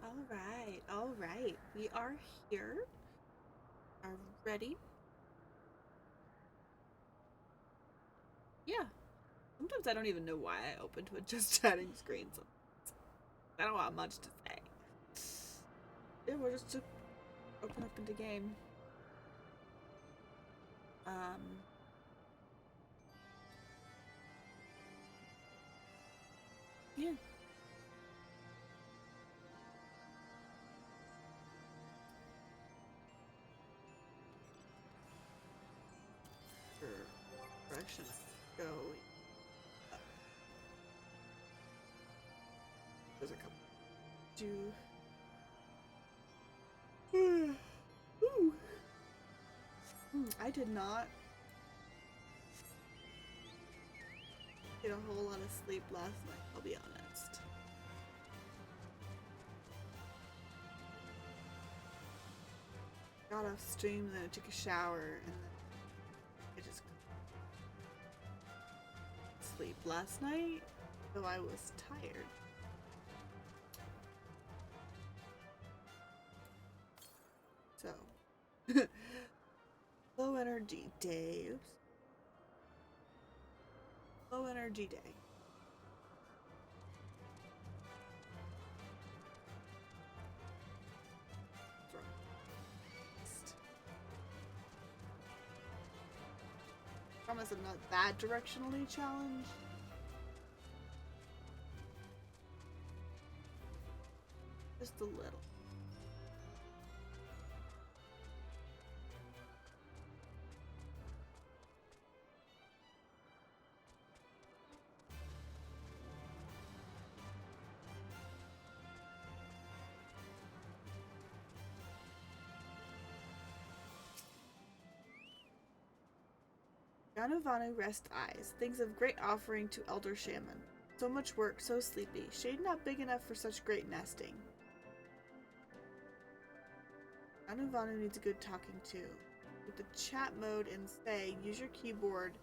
All right. We are here. Are ready. Yeah. Sometimes I don't even know why I opened with just chatting screens. I don't want much to say. Yeah, we're just to open up into game. Um. Yeah. For direction go. There's a couple. Do. Ooh. I did not get a whole lot of sleep last night. I'll be honest. Got off stream, then I took a shower, and then I just sleep last night, though I was tired. So, low energy day. Oops. Low energy day. Promise I'm not that directionally challenged. Just a little. Ganuvanu rest eyes, thinks of great offering to Elder Shaman. So much work, so sleepy. Shade not big enough for such great nesting. Ganuvanu needs a good talking to. With the chat mode and say, use your keyboard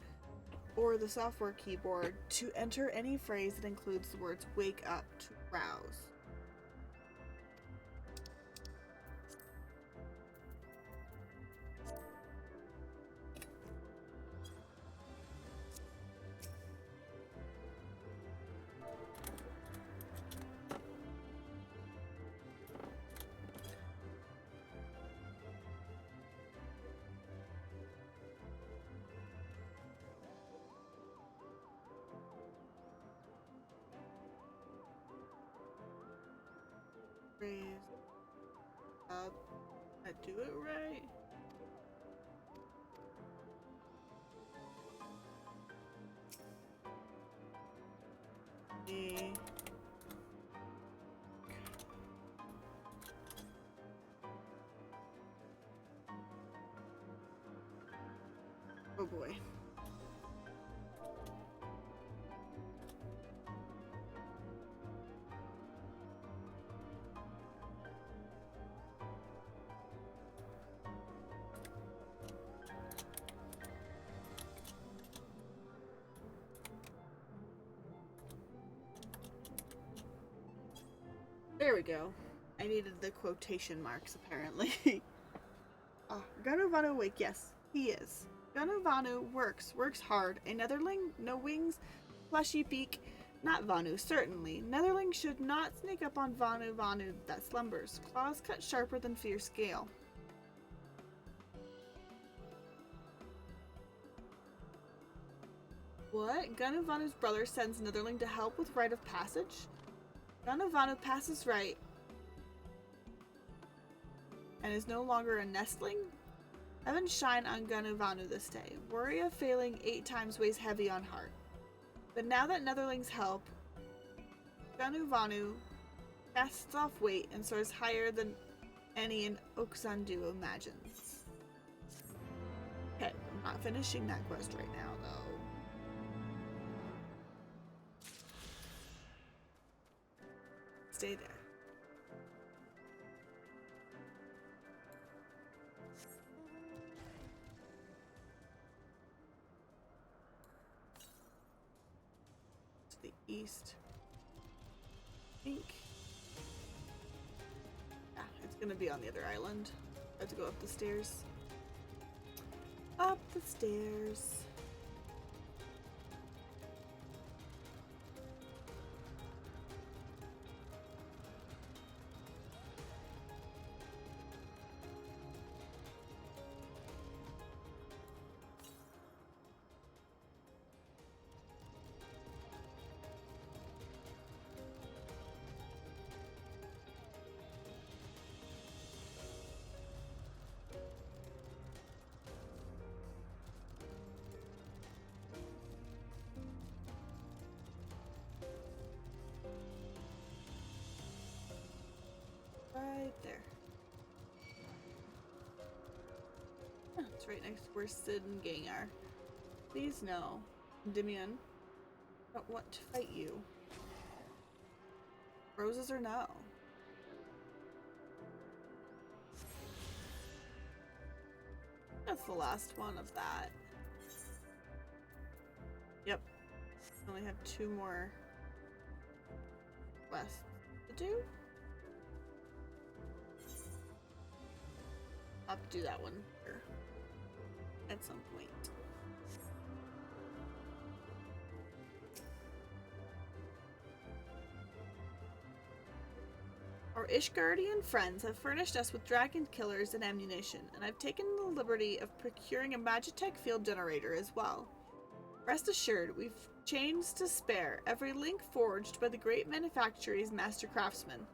or the software keyboard to enter any phrase that includes the words wake up to rouse. Phrase up. I do it right. E. Oh boy. There we go. I needed the quotation marks, apparently. Ganuvanu awake, yes, he is. Ganuvanu works hard. A netherling, no wings, fleshy beak, not Vanu, certainly. Netherling should not sneak up on Vanu that slumbers. Claws cut sharper than fierce scale. What? Ganuvanu's brother sends Netherling to help with rite of passage? Ganuvanu passes right and is no longer a nestling? Heaven shine on Ganuvanu this day. Worry of failing 8 times weighs heavy on heart. But now that Netherlings help, Ganuvanu casts off weight and soars higher than any in Oxandu imagines. Okay, I'm not finishing that quest right now, though. Stay there. To the east. I think. Gonna be on the other island. I have to go up the stairs. Up the stairs. Right there. It's right next to where Sid and Gang are. Please no. Endymion, I don't want to fight you. Roses or no? That's the last one of that. Yep. Only have 2 more quests to do. I'll have to do that one here at some point. Our Ishgardian friends have furnished us with dragon killers and ammunition, and I've taken the liberty of procuring a Magitech field generator as well. Rest assured, we've chains to spare, every link forged by the great manufacturer's master craftsman.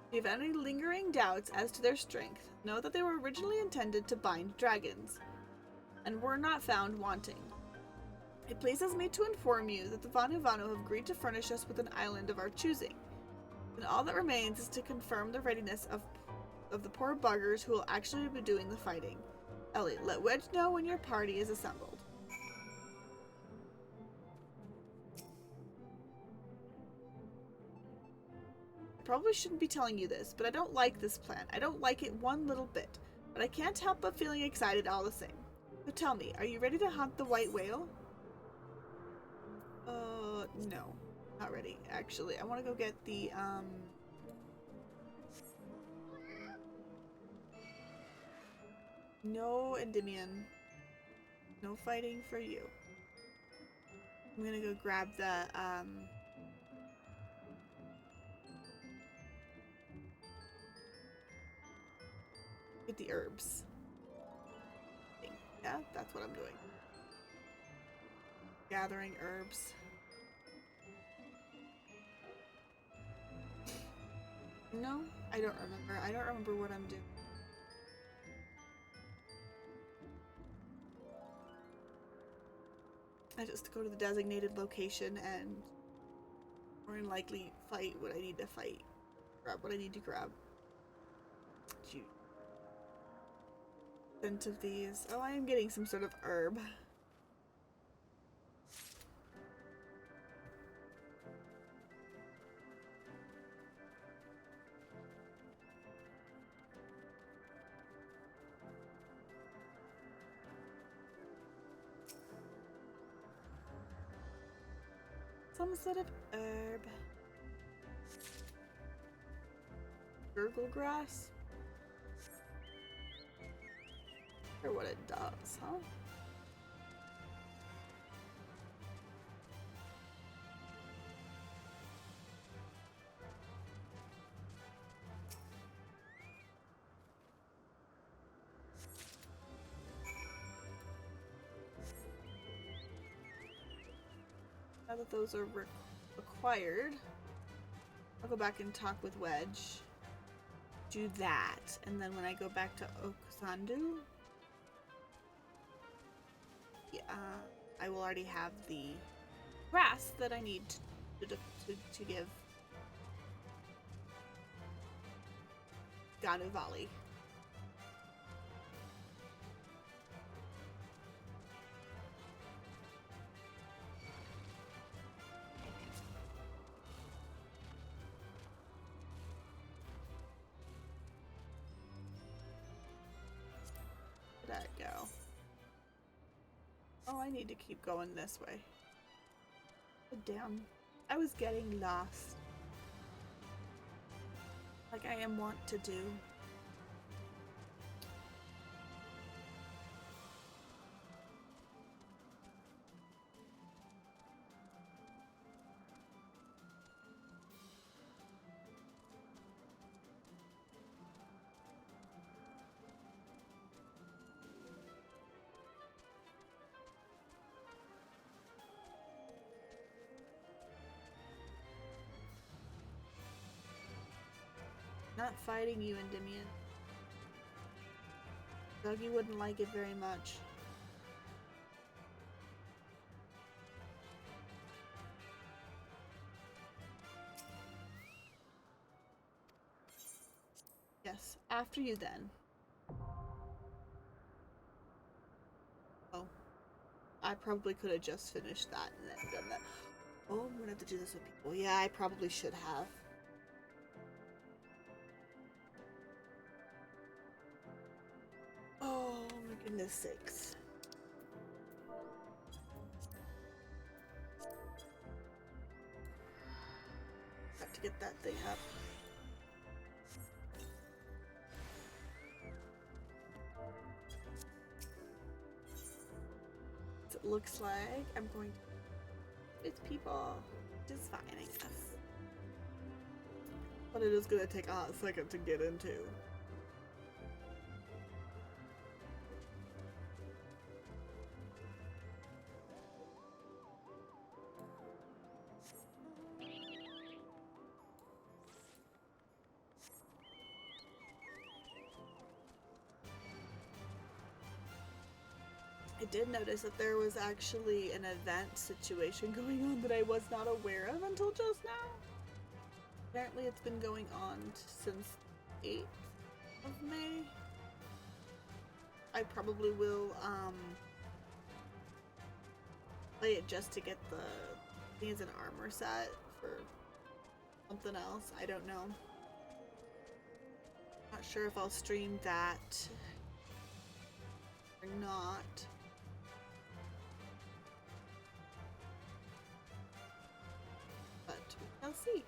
If you have any lingering doubts as to their strength, know that they were originally intended to bind dragons, and were not found wanting. It pleases me to inform you that the Vanu Vanu have agreed to furnish us with an island of our choosing, and all that remains is to confirm the readiness of the poor buggers who will actually be doing the fighting. Ellie, let Wedge know when your party is assembled. Probably shouldn't be telling you this, but I don't like this plan. I don't like it one little bit, but I can't help but feeling excited all the same. So tell me, are you ready to hunt the white whale? No. Not ready, actually. I want to go get the, No, Endymion. No fighting for you. I'm gonna go grab the, get the herbs. Yeah, that's what I'm doing. Gathering herbs. No, I don't remember. I don't remember what I'm doing. I just go to the designated location and more than likely fight what I need to fight. Grab what I need to grab. Scent of these. Oh, I am getting some sort of herb. Some sort of herb. Gurgle grass? Or what it does, huh? Now that those are acquired, I'll go back and talk with Wedge. Do that, and then when I go back to Oksandu, yeah, I will already have the grass that I need to give Ganuvali. Where'd that go? Oh, I need to keep going this way. Oh, damn. I was getting lost. Like I am wont to do. Not fighting you, Endymion. Doggy wouldn't like it very much. Yes, after you then. Oh. I probably could have just finished that and then done that. Oh, I'm gonna have to do this with people. Yeah, I probably should have. Oh my goodness sakes. Have to get that thing up. So it looks like I'm going to with people. Which is fine, I guess. But it is gonna take a hot second to get into. I did notice that there was actually an event situation going on that I was not aware of until just now. Apparently it's been going on since 8th of May. I probably will play it just to get the I think it's an armor set for something else. I don't know. Not sure if I'll stream that or not. But we'll see.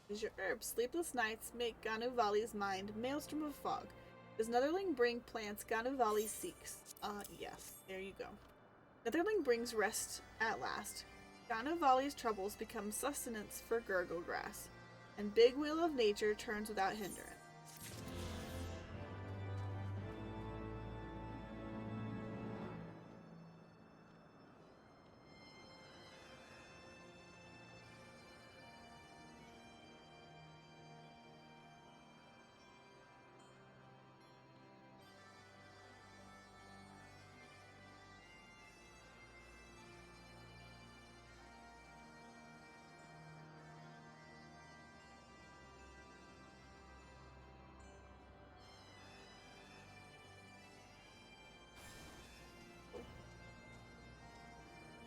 Is your herb. Sleepless nights make Ganuvali's mind maelstrom of fog. Does Netherling bring plants Ganuvali seeks? Yes. There you go. Netherling brings rest at last. Ganuvali's troubles become sustenance for gurgle grass, and big wheel of nature turns without hindrance.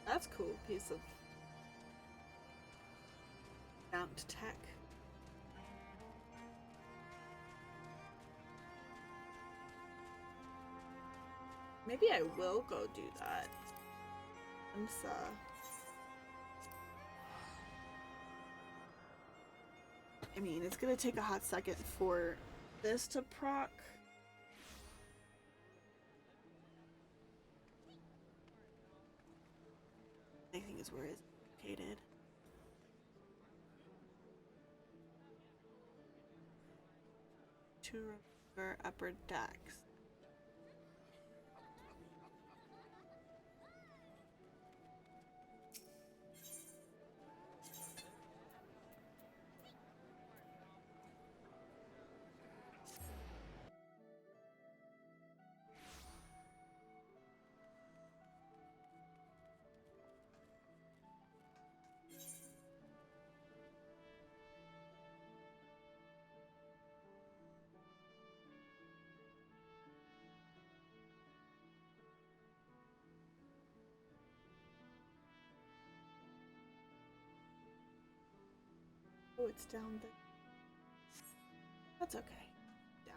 That's cool. Piece of mount tech. Maybe I will go do that. I mean, it's gonna take a hot second for this to proc. I think is where it's located. To remember upper decks. Oh, it's down there. That's okay. Down.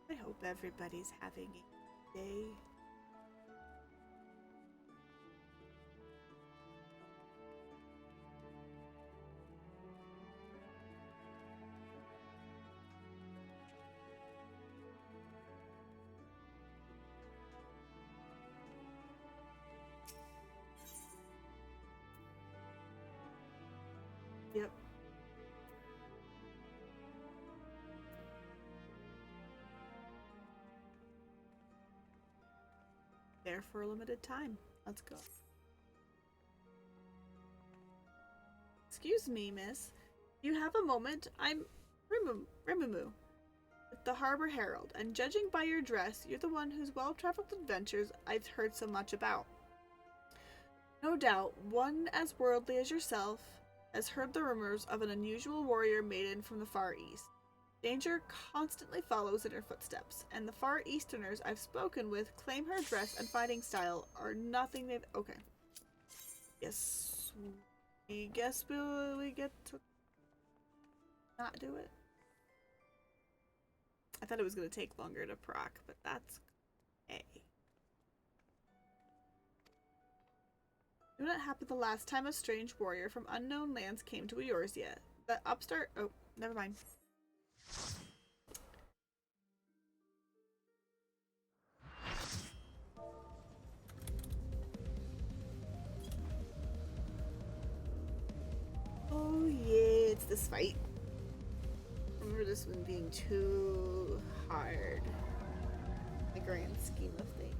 I hope everybody's having a day. Yep. There for a limited time. Let's go. Excuse me, miss. You have a moment? I'm Rimumu, the Harbor Herald, and judging by your dress, you're the one whose well-traveled adventures I've heard so much about. No doubt, one as worldly as yourself has heard the rumors of an unusual warrior maiden from the Far East. Danger constantly follows in her footsteps, and the Far Easterners I've spoken with claim her dress and fighting style are nothing they've... Okay. Yes. We guess we get to not do it. I thought it was going to take longer to proc, but that's okay. Knew what happened the last time a strange warrior from unknown lands came to Eorzea. The upstart... Oh, never mind. Oh yeah, it's this fight. I remember this one being too hard. The grand scheme of things.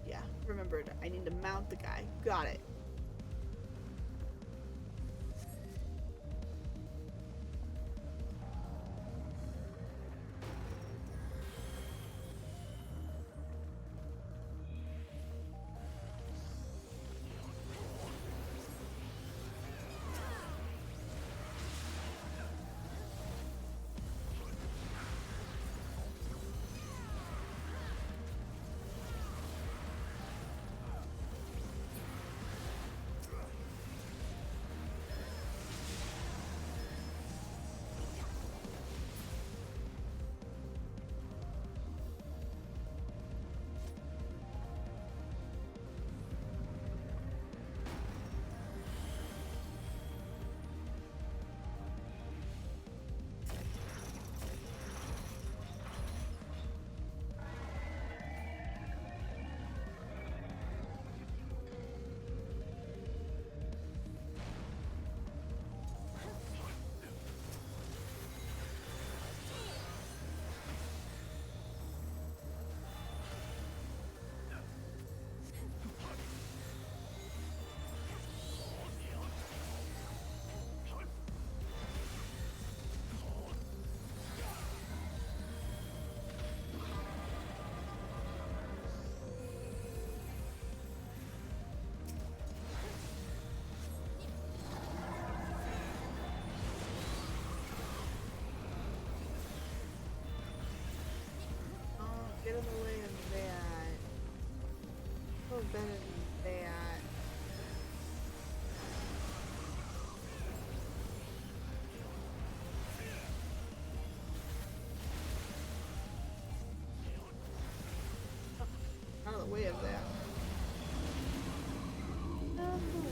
Yeah, remembered. I need to mount the guy. Got it. Get in the way of that. Oh, better than that. Oh, out of the way of that. Out of the way.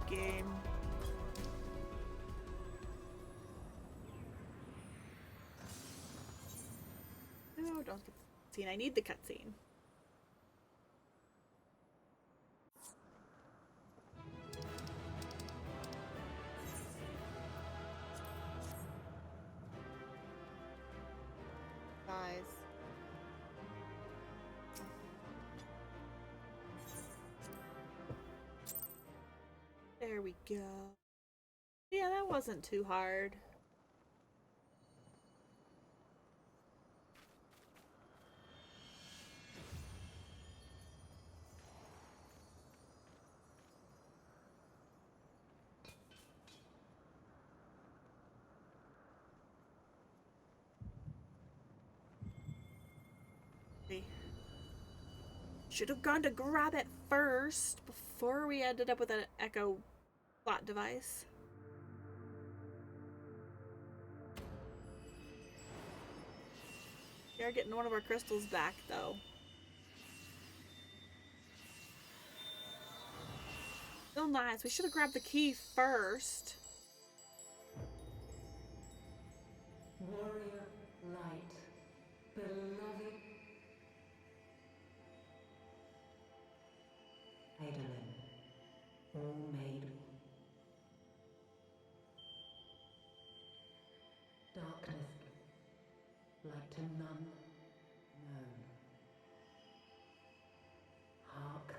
game. No, don't skip the cutscene. I need the cutscene. Guys. There we go. Yeah, that wasn't too hard. Should have gone to grab it first before we ended up with an echo plot device. We are getting one of our crystals back, though. Still nice. We should have grabbed the key first. Warrior light, beloved Eidolon, all made darkness, light to none known. Hark,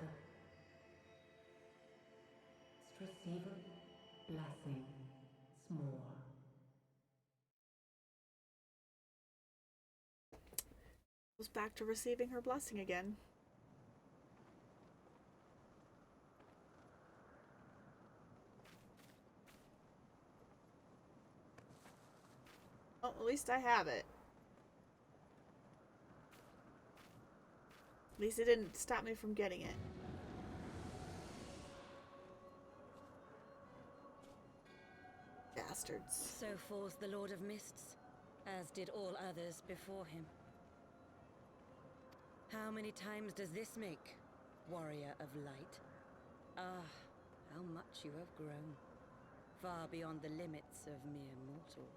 receive a blessing small. Goes back to receiving her blessing again. Well, at least I have it. At least it didn't stop me from getting it. Bastards. So falls the Lord of Mists, as did all others before him. How many times does this make, warrior of light? Ah, how much you have grown, far beyond the limits of mere mortals.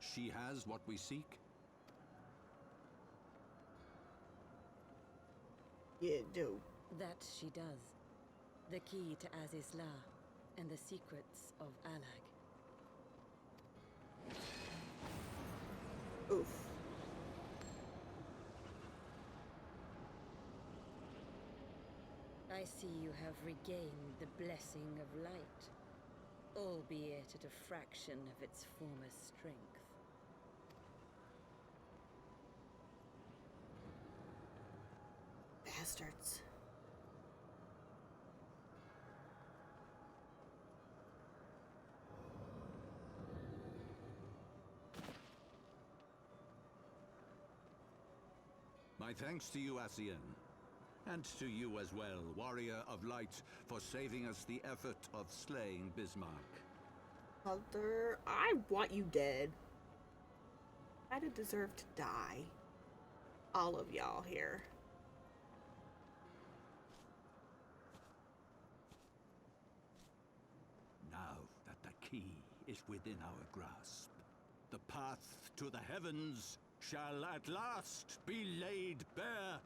She has what we seek? You do. That she does. The key to Azizla and the secrets of Alag. Oof. I see you have regained the blessing of light, albeit at a fraction of its former strength. Bastards. My thanks to you, Asian. And to you as well, Warrior of Light, for saving us the effort of slaying Bismarck. Mother, I want you dead. I did deserve to die. All of y'all here. Now that the key is within our grasp, the path to the heavens shall at last be laid bare.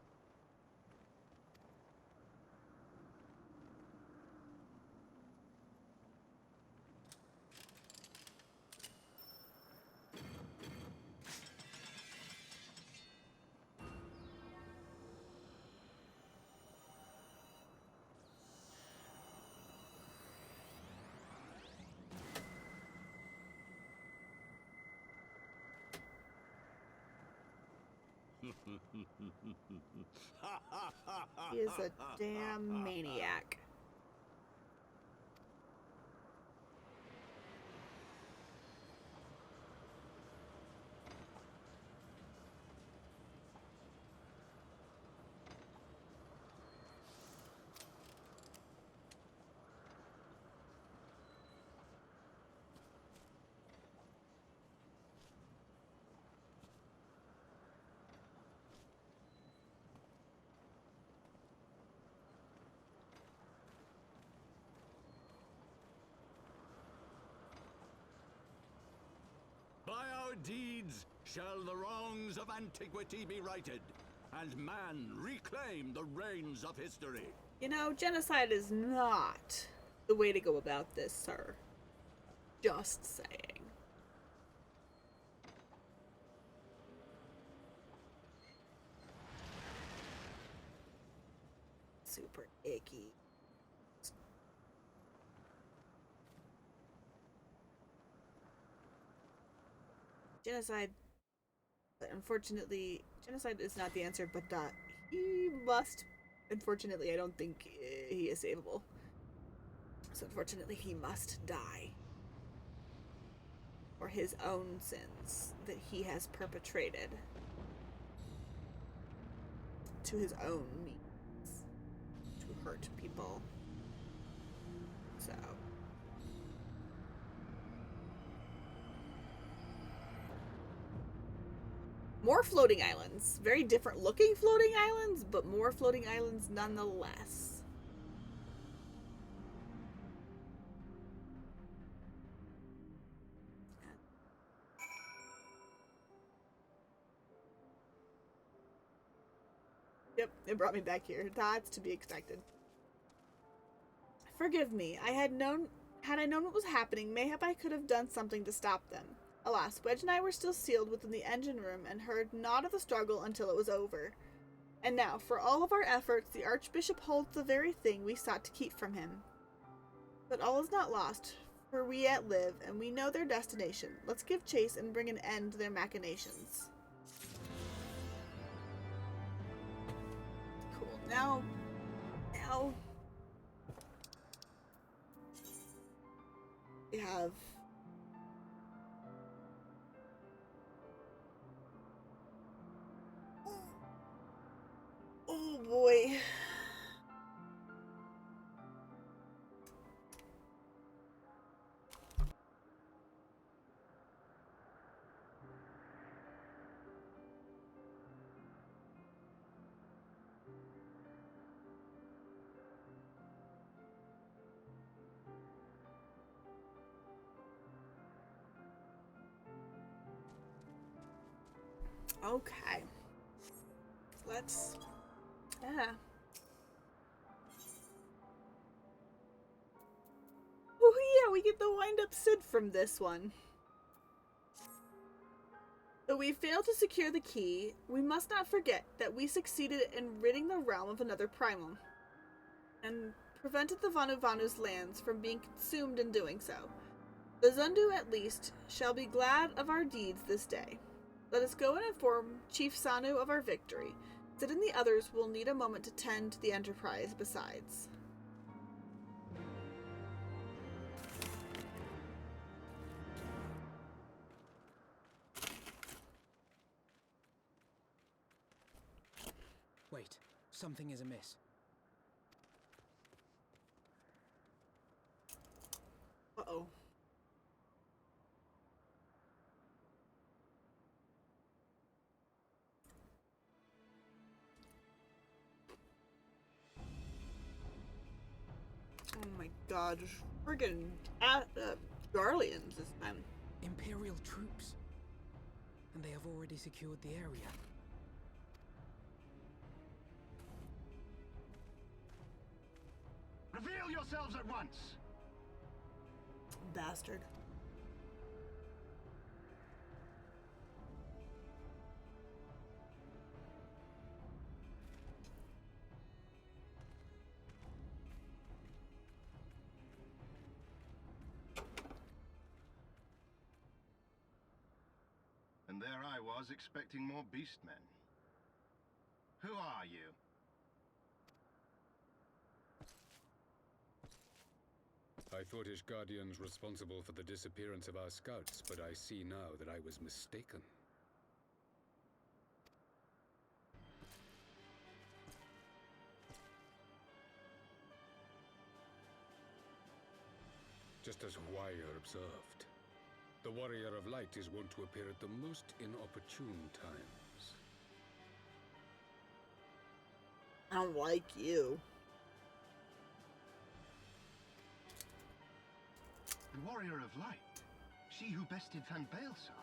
He is a damn maniac. shall the wrongs of antiquity be righted, and man reclaim the reins of history. You know, genocide is not the way to go about this, sir. Just saying. Super icky. Genocide. But unfortunately, genocide is not the answer, but he must. Unfortunately, I don't think he is savable. So unfortunately, he must die. For his own sins that he has perpetrated. To his own means. To hurt people. So. More floating islands. Very different looking floating islands, but more floating islands nonetheless. Yep, it brought me back here. That's to be expected. Forgive me. Had I known what was happening, mayhap I could have done something to stop them. Alas, Wedge and I were still sealed within the engine room and heard naught of the struggle until it was over. And now, for all of our efforts, the Archbishop holds the very thing we sought to keep from him. But all is not lost, for we yet live, and we know their destination. Let's give chase and bring an end to their machinations. Cool. Now, we have oh boy. Okay. Let's... Yeah. Oh yeah, we get the wind-up Sid from this one. Though we failed to secure the key, we must not forget that we succeeded in ridding the realm of another primal, and prevented the Vanu's lands from being consumed in doing so. The Zundu, at least, shall be glad of our deeds this day. Let us go and inform Chief Sanu of our victory. Sid and the others will need a moment to tend to the Enterprise besides. Wait, something is amiss. Uh-oh. Oh my god, friggin' Garleans this time. Imperial troops. And they have already secured the area. Reveal yourselves at once! Bastard. And there I was, expecting more beastmen. Who are you? I thought Ishgardians responsible for the disappearance of our scouts, but I see now that I was mistaken. Just as Wire observed, the Warrior of Light is wont to appear at the most inopportune times. I don't like you. The Warrior of Light? She who bested Van Baelsar?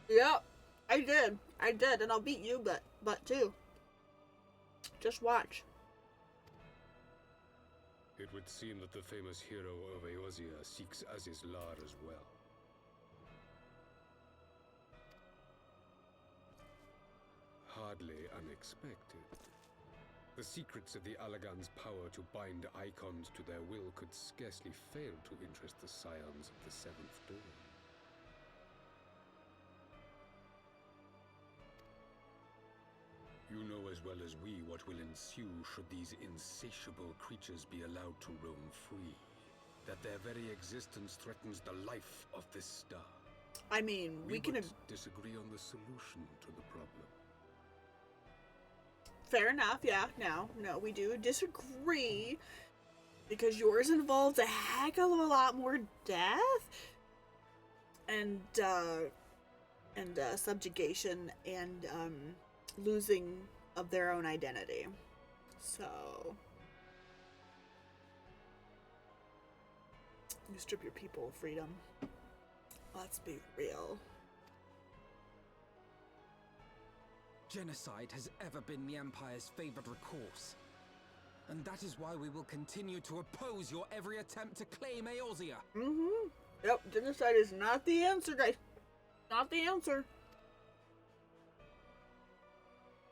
Yep. I did, and I'll beat you, but too. Just watch. It would seem that the famous hero of Eorzea seeks Aziz's Lar as well. Hardly unexpected. The secrets of the Allagan's power to bind icons to their will could scarcely fail to interest the scions of the Seventh Dawn. You know as well as we what will ensue should these insatiable creatures be allowed to roam free. That their very existence threatens the life of this star. I mean, we can disagree on the solution to the problem. Fair enough, yeah. No, we do disagree. Because yours involves a heck of a lot more death. And subjugation and, losing of their own identity. So... you strip your people of freedom. Let's be real. Genocide has ever been the Empire's favored recourse. And that is why we will continue to oppose your every attempt to claim Eorzea. Mm-hmm. Yep, genocide is not the answer, guys. Not the answer.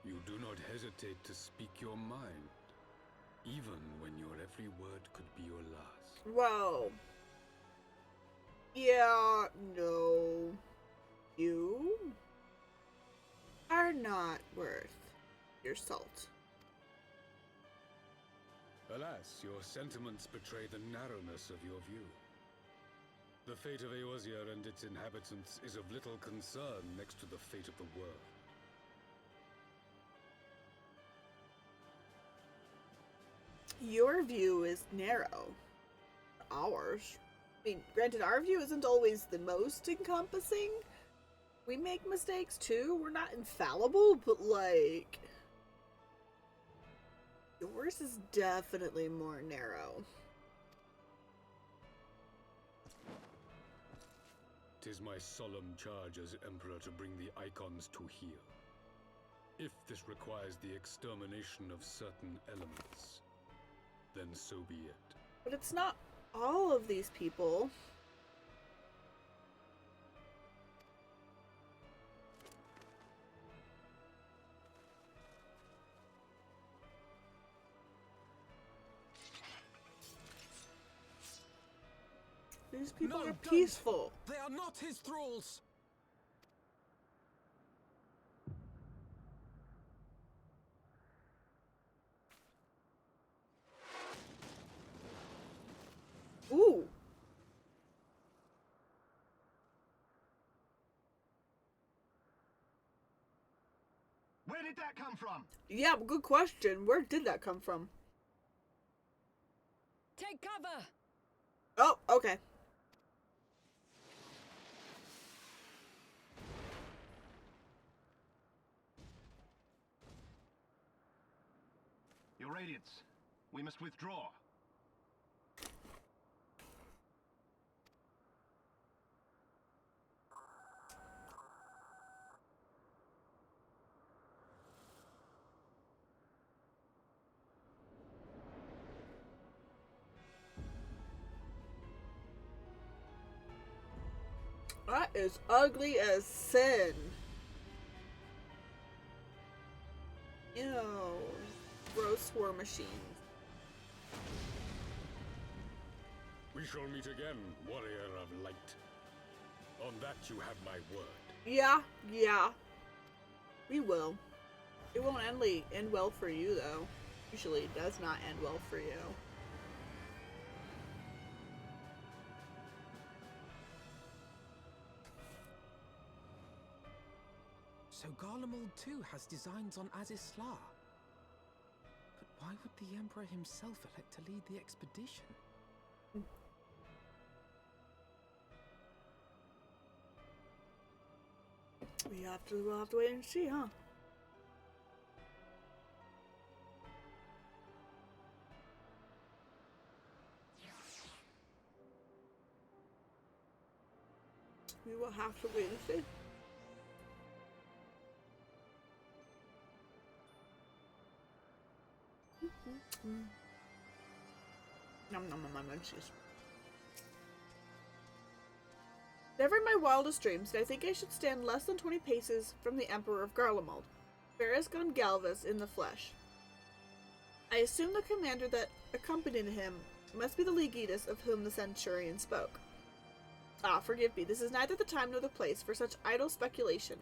You do not hesitate to speak your mind, even when your every word could be your last. Well... yeah, no. You are not worth your salt. Alas, your sentiments betray the narrowness of your view. The fate of Eorzea and its inhabitants is of little concern next to the fate of the world. Your view is narrow. Ours. I mean, granted, our view isn't always the most encompassing. We make mistakes too. We're not infallible, but like... yours is definitely more narrow. 'Tis my solemn charge as Emperor to bring the icons to heel. If this requires the extermination of certain elements, then so be it. But it's not all of these people. These people No, are don't. peaceful. They are not his thralls! Ooh. Where did that come from? Yeah, good question. Where did that come from? Take cover! Oh, okay. Your Radiance, we must withdraw. That is ugly as sin. Ew. Gross war machines. We shall meet again, warrior of light. On that you have my word. Yeah. We will. It won't end well for you, though. Usually it does not end well for you. So Garlemald too has designs on Aziz's Lar. But why would the Emperor himself elect to lead the expedition? We'll have to wait and see, huh? We will have to wait and see. Nom nom nom nom munchies. Never in my wildest dreams did I think I should stand less than 20 paces from the Emperor of Garlemald, Varys Gongalvus in the flesh. I assume the commander that accompanied him must be the Legidus of whom the Centurion spoke. Ah, forgive me, this is neither the time nor the place for such idle speculation.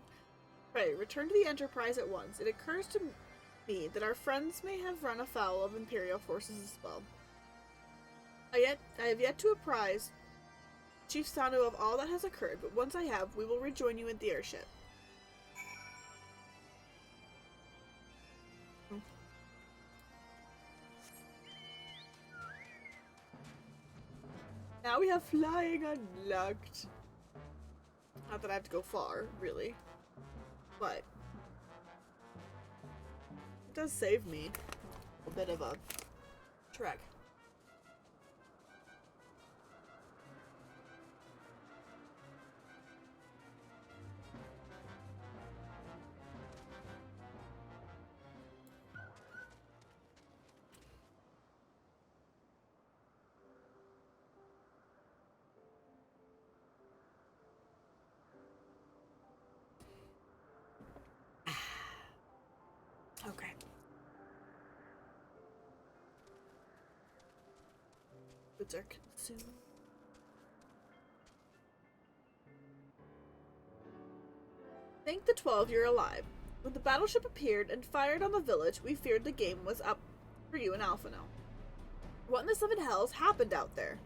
Pray, return to the Enterprise at once. It occurs to me that our friends may have run afoul of Imperial forces as well. I have yet to apprise Chief Sanu of all that has occurred, but once I have, we will rejoin you at the airship. Now we have flying unlocked. Not that I have to go far, really. But it does save me a bit of a trek. Okay. Goods are consumed. Thank the 12 you're alive. When the battleship appeared and fired on the village, we feared the game was up for you and Alphino. What in the seven hells happened out there?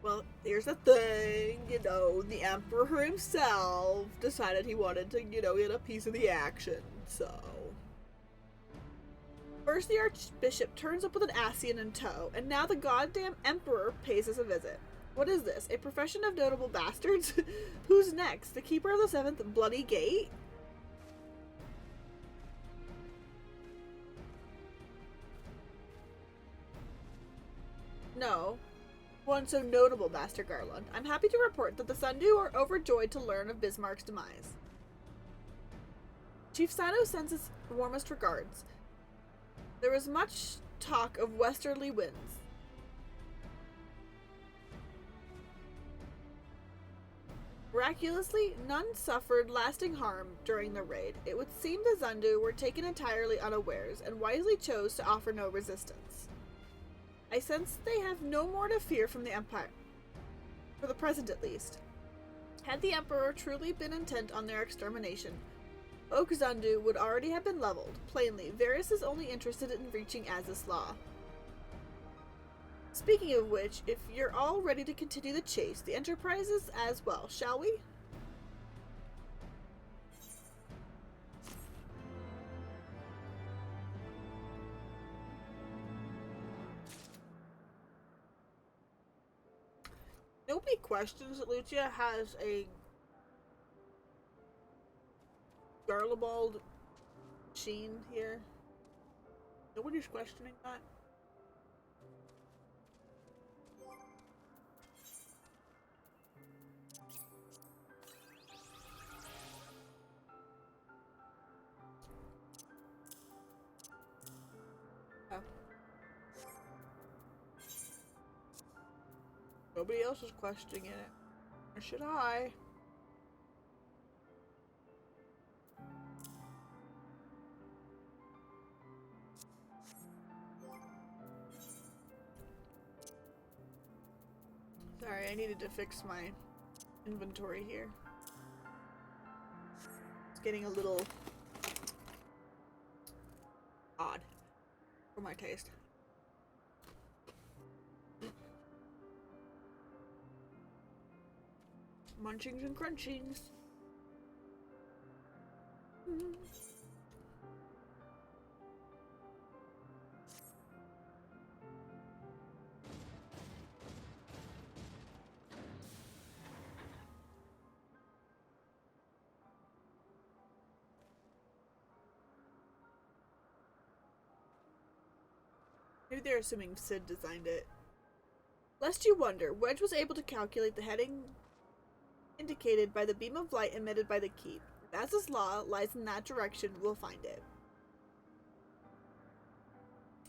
Well, here's the thing, the Emperor himself decided he wanted to, get a piece of the action, so... First, the Archbishop turns up with an Ascian in tow, and now the goddamn Emperor pays us a visit. What is this, a profession of notable bastards? Who's next? The Keeper of the Seventh Bloody Gate? No. One so notable, Master Garland. I'm happy to report that the Sundew are overjoyed to learn of Bismarck's demise. Chief Sano sends his warmest regards. There was much talk of westerly winds. Miraculously, none suffered lasting harm during the raid. It would seem the Zundu were taken entirely unawares and wisely chose to offer no resistance. I sense they have no more to fear from the Empire, for the present at least. Had the Emperor truly been intent on their extermination, Oak Zundu would already have been leveled. Plainly, Varys is only interested in reaching Azys Law. Speaking of which, if you're all ready to continue the chase, the Enterprise is as well, shall we? Nobody questions that Lucia has a Garlemald sheen here. Nobody's questioning that. Oh. Nobody else is questioning it. Or should I? Sorry, I needed to fix my inventory here. It's getting a little odd for my taste. Munchings and crunchings. Maybe they're assuming Sid designed it. Lest you wonder, Wedge was able to calculate the heading indicated by the beam of light emitted by the keep. If Azys Law lies in that direction, we'll find it.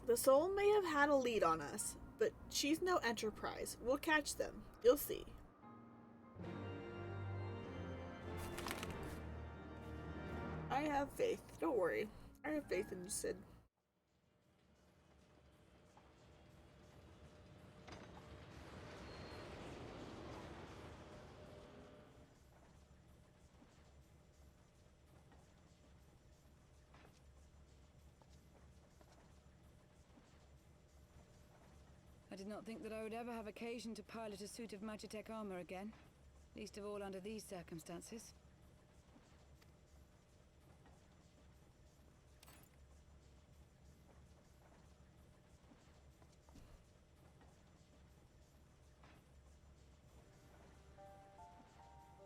The soul may have had a lead on us, but she's no Enterprise. We'll catch them. You'll see. I have faith. Don't worry. I have faith in you, Sid. I did not think that I would ever have occasion to pilot a suit of Magitech armor again, least of all under these circumstances.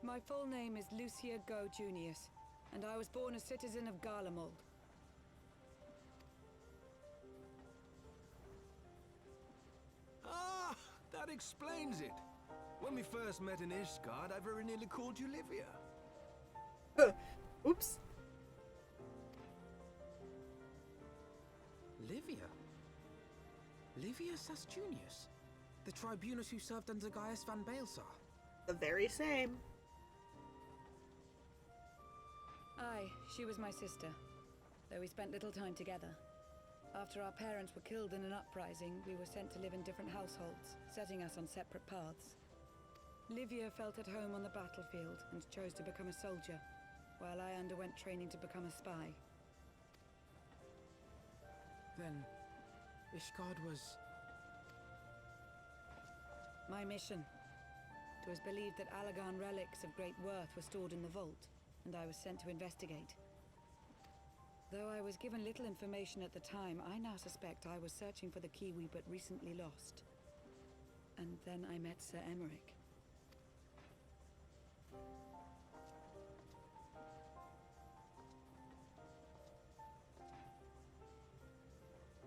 My full name is Lucia Go Junius, and I was born a citizen of Garlemald. Ah, that explains it. When we first met in Ishgard, I very nearly called you Livia. Oops. Livia? Livia Sasjunius? The tribunus who served under Gaius van Baelsar? The very same. Aye, she was my sister, though we spent little time together. After our parents were killed in an uprising, we were sent to live in different households, setting us on separate paths. Livia felt at home on the battlefield and chose to become a soldier, while I underwent training to become a spy. Then, Ishgard was... My mission. It was believed that Allagan relics of great worth were stored in the vault, and I was sent to investigate. Though I was given little information at the time, I now suspect I was searching for the key we but recently lost. And then I met Sir Emmerich.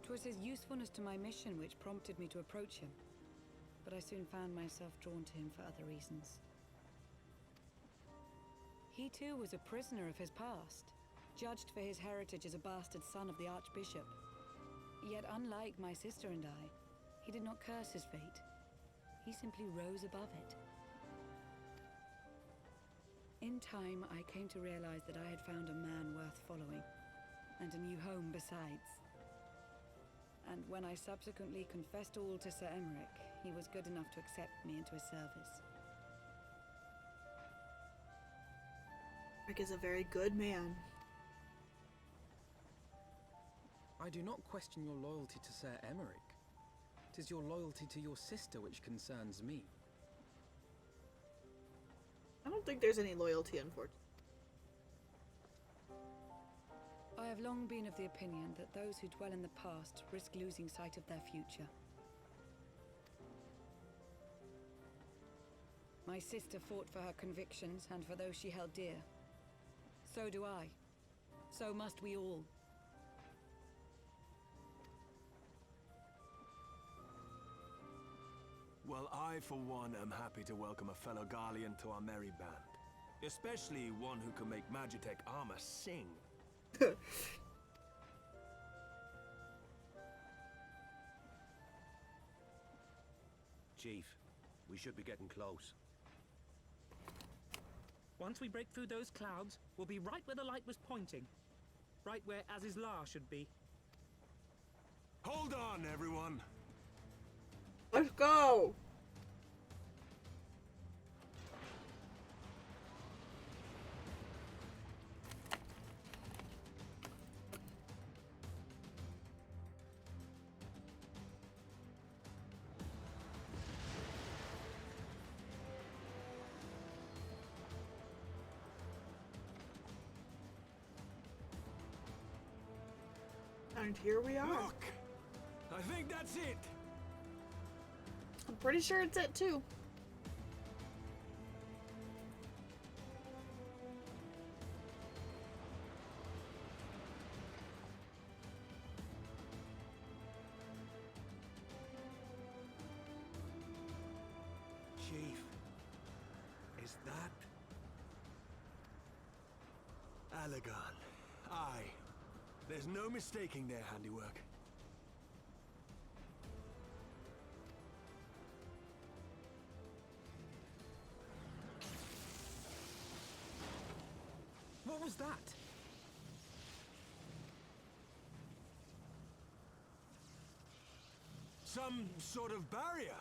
'Twas his usefulness to my mission which prompted me to approach him, but I soon found myself drawn to him for other reasons. He too was a prisoner of his past, judged for his heritage as a bastard son of the Archbishop. Yet unlike my sister and I, he did not curse his fate. He simply rose above it. In time, I came to realize that I had found a man worth following, and a new home besides. And when I subsequently confessed all to Sir Emmerich, he was good enough to accept me into his service. Rick is a very good man. I do not question your loyalty to Sir Emmerich. 'Tis your loyalty to your sister which concerns me. I don't think there's any loyalty, unfortunately. I have long been of the opinion that those who dwell in the past risk losing sight of their future. My sister fought for her convictions and for those she held dear. So do I. So must we all. Well, I, for one, am happy to welcome a fellow Garlean to our merry band. Especially one who can make Magitech armor sing. Chief, we should be getting close. Once we break through those clouds, we'll be right where the light was pointing. Right where Azizlar should be. Hold on, everyone! Let's go! And here we are. Look! I think that's it! I'm pretty sure it's it too. Chief, is that... Allagan? Aye. There's no mistaking their handiwork. What was that? Some sort of barrier.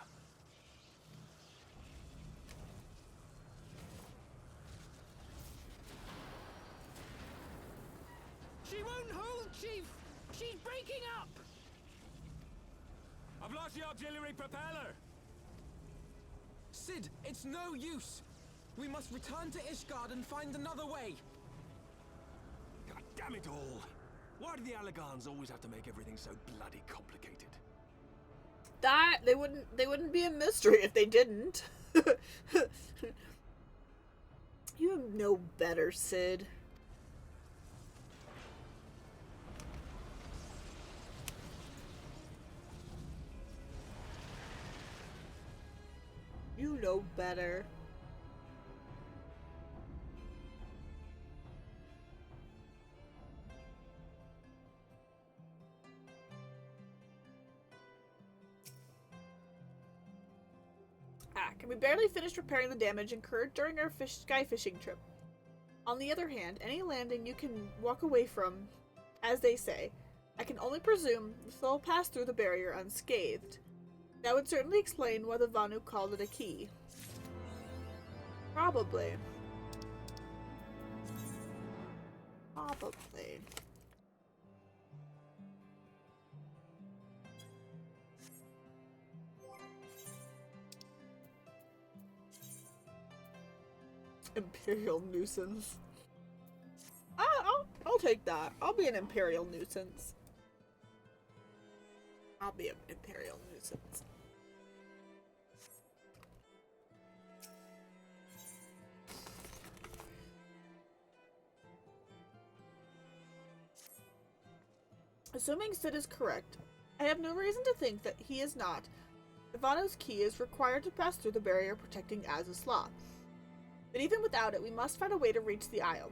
She won't hold, Chief! She's breaking up! I've lost the auxiliary propeller. Sid, it's no use. We must return to Ishgard and find another way. God damn it all! Why do the Allegans always have to make everything so bloody complicated? That they wouldn't be a mystery if they didn't. You know better, Sid. You know better. We barely finished repairing the damage incurred during our sky fishing trip. On the other hand, any landing you can walk away from, as they say, I can only presume the soul passed through the barrier unscathed. That would certainly explain why the Vanu called it a key. Probably. Probably. Imperial nuisance. I'll take that. I'll be an imperial nuisance. I'll be an imperial nuisance. Assuming Sid is correct, I have no reason to think that he is not. Ivano's key is required to pass through the barrier protecting Azizla. But even without it, we must find a way to reach the Isle.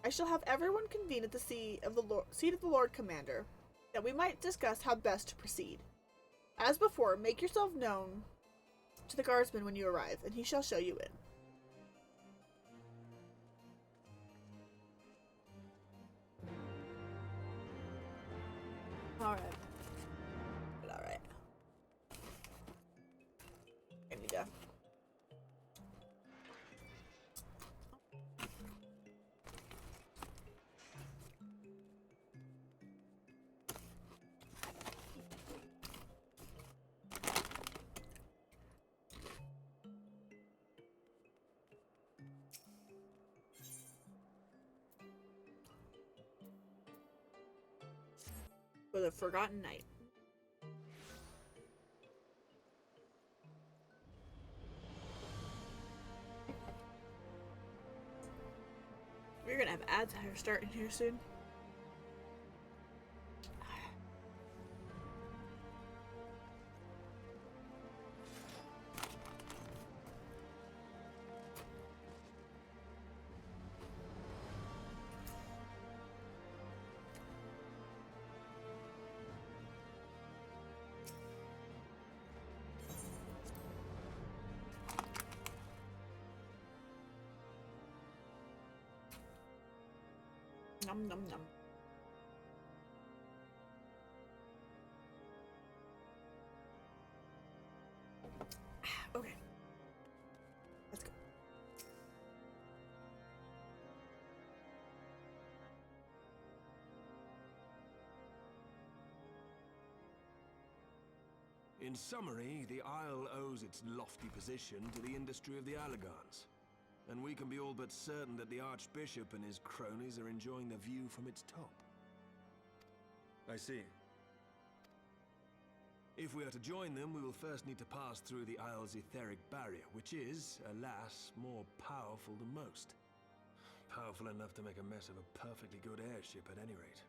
I shall have everyone convene at the seat of the Lord Commander, that we might discuss how best to proceed. As before, make yourself known to the guardsman when you arrive, and he shall show you in. Alright. Alright. Here we go. For the Forgotten Night. We're gonna have ads starting here soon. Nom nom nom. Okay. Let's go. In summary, the Isle owes its lofty position to the industry of the Allegans. And we can be all but certain that the Archbishop and his cronies are enjoying the view from its top. I see. If we are to join them, we will first need to pass through the Isle's etheric barrier, which is, alas, more powerful than most. Powerful enough to make a mess of a perfectly good airship at any rate.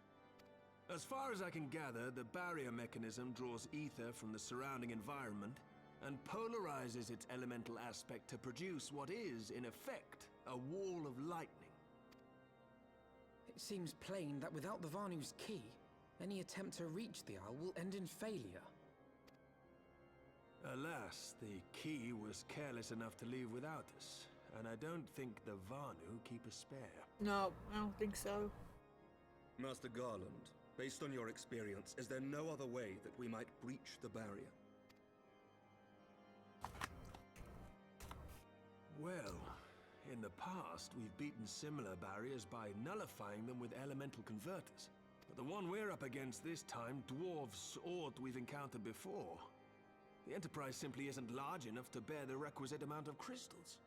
As far as I can gather, the barrier mechanism draws ether from the surrounding environment and polarizes its elemental aspect to produce what is, in effect, a wall of lightning. It seems plain that without the Vanu's key, any attempt to reach the Isle will end in failure. Alas, the key was careless enough to leave without us, and I don't think the Vanu keep a spare. No, I don't think so. Master Garland, based on your experience, is there no other way that we might breach the barrier? Well, in the past, we've beaten similar barriers by nullifying them with elemental converters. But the one we're up against this time, dwarves or we've encountered before. The Enterprise simply isn't large enough to bear the requisite amount of crystals.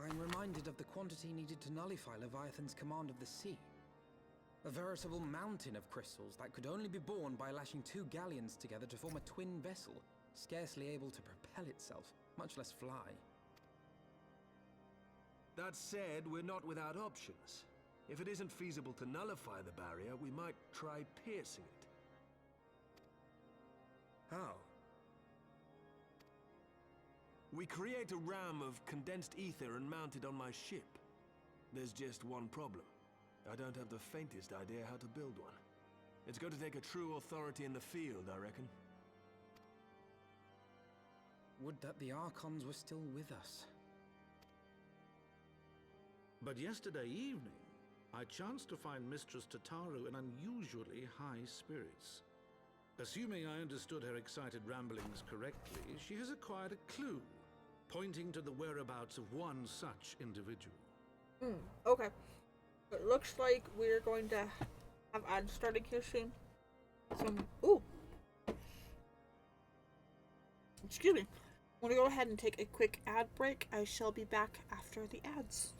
I'm reminded of the quantity needed to nullify Leviathan's command of the sea. A veritable mountain of crystals that could only be borne by lashing 2 galleons together to form a twin vessel, scarcely able to propel itself, much less fly. That said, we're not without options. If it isn't feasible to nullify the barrier, we might try piercing it. How? We create a ram of condensed ether and mount it on my ship. There's just one problem. I don't have the faintest idea how to build one. It's going to take a true authority in the field, I reckon. Would that the Archons were still with us. But yesterday evening, I chanced to find Mistress Tataru in unusually high spirits. Assuming I understood her excited ramblings correctly, she has acquired a clue, pointing to the whereabouts of one such individual. Okay. It looks like we're going to have ads starting here soon. Ooh. Excuse me. I'm going to go ahead and take a quick ad break. I shall be back after the ads.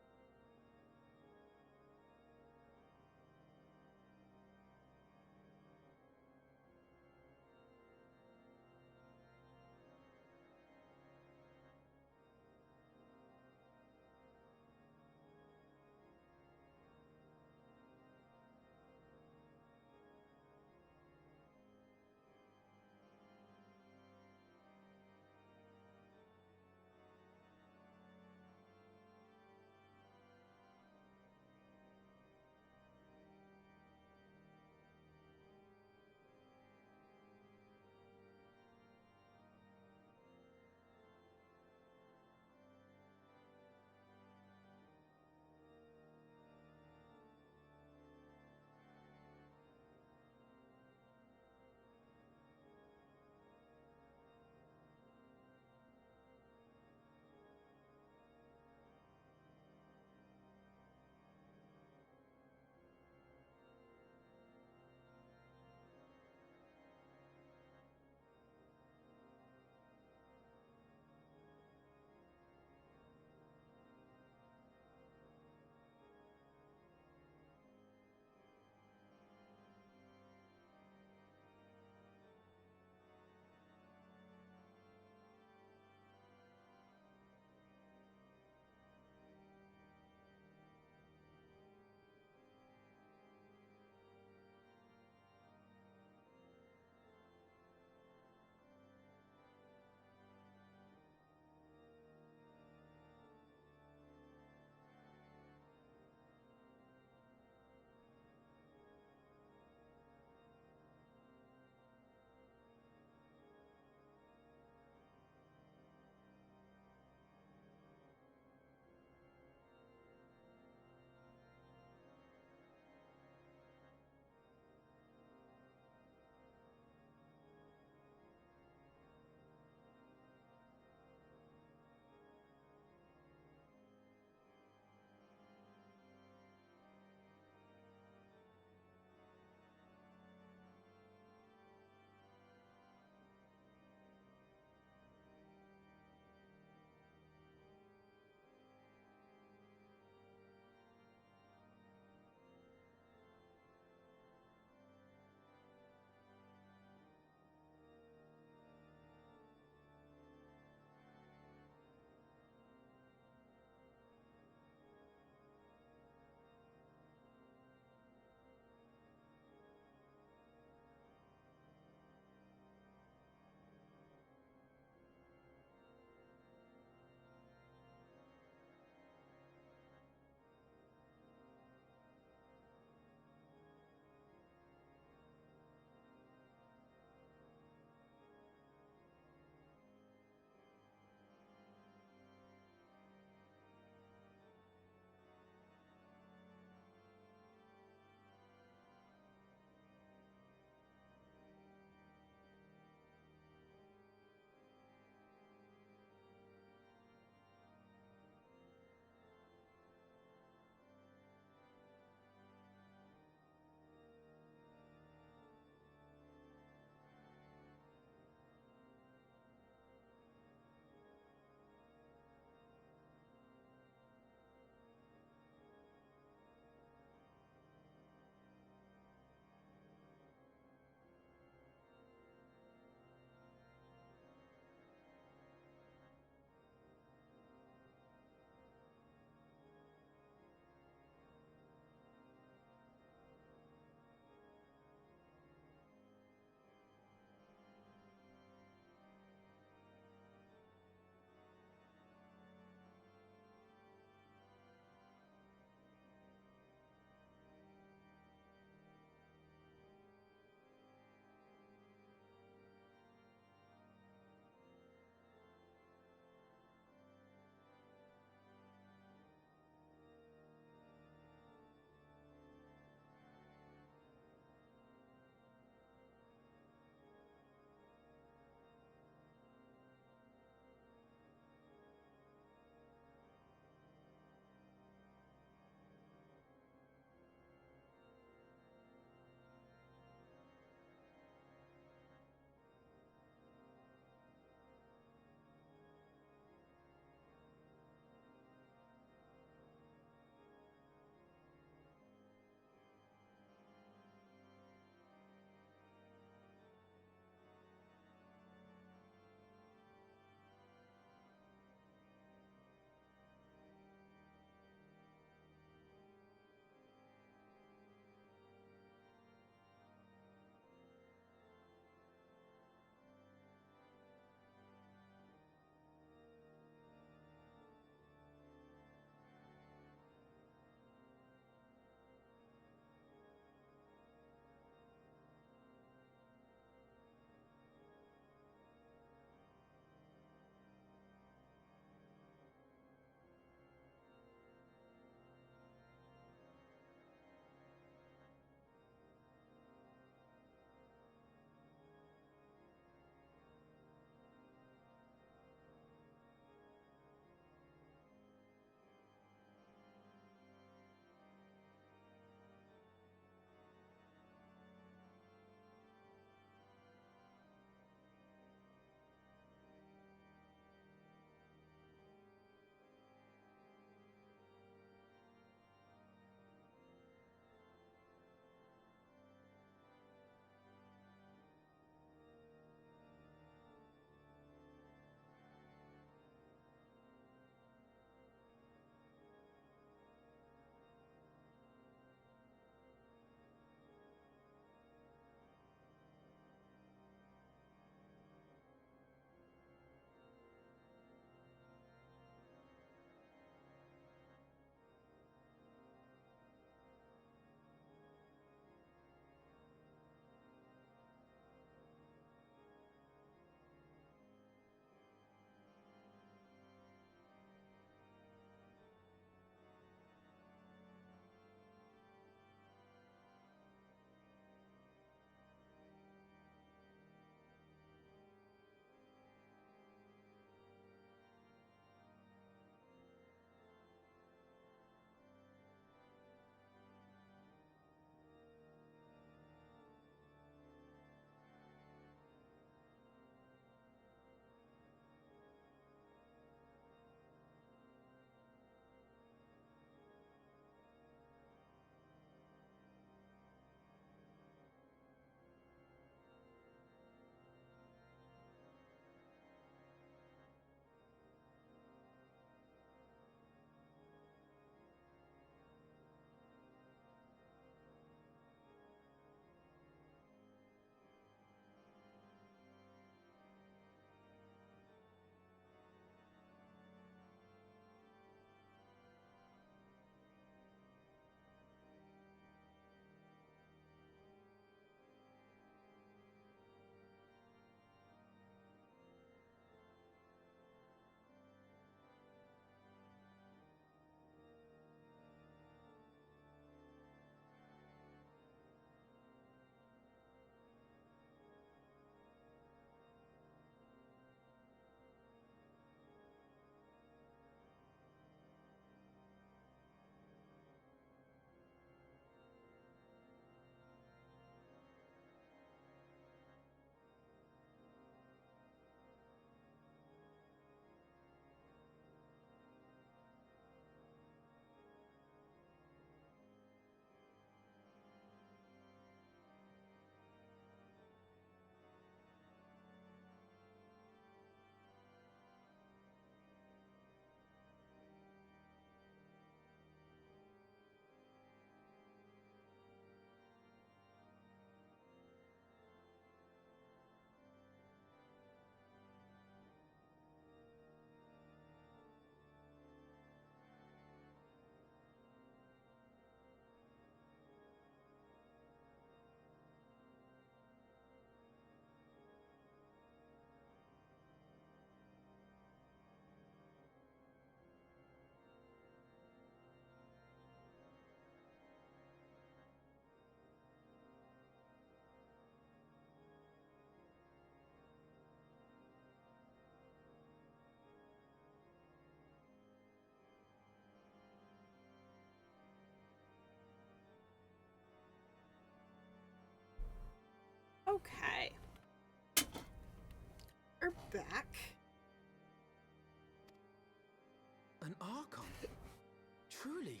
Truly.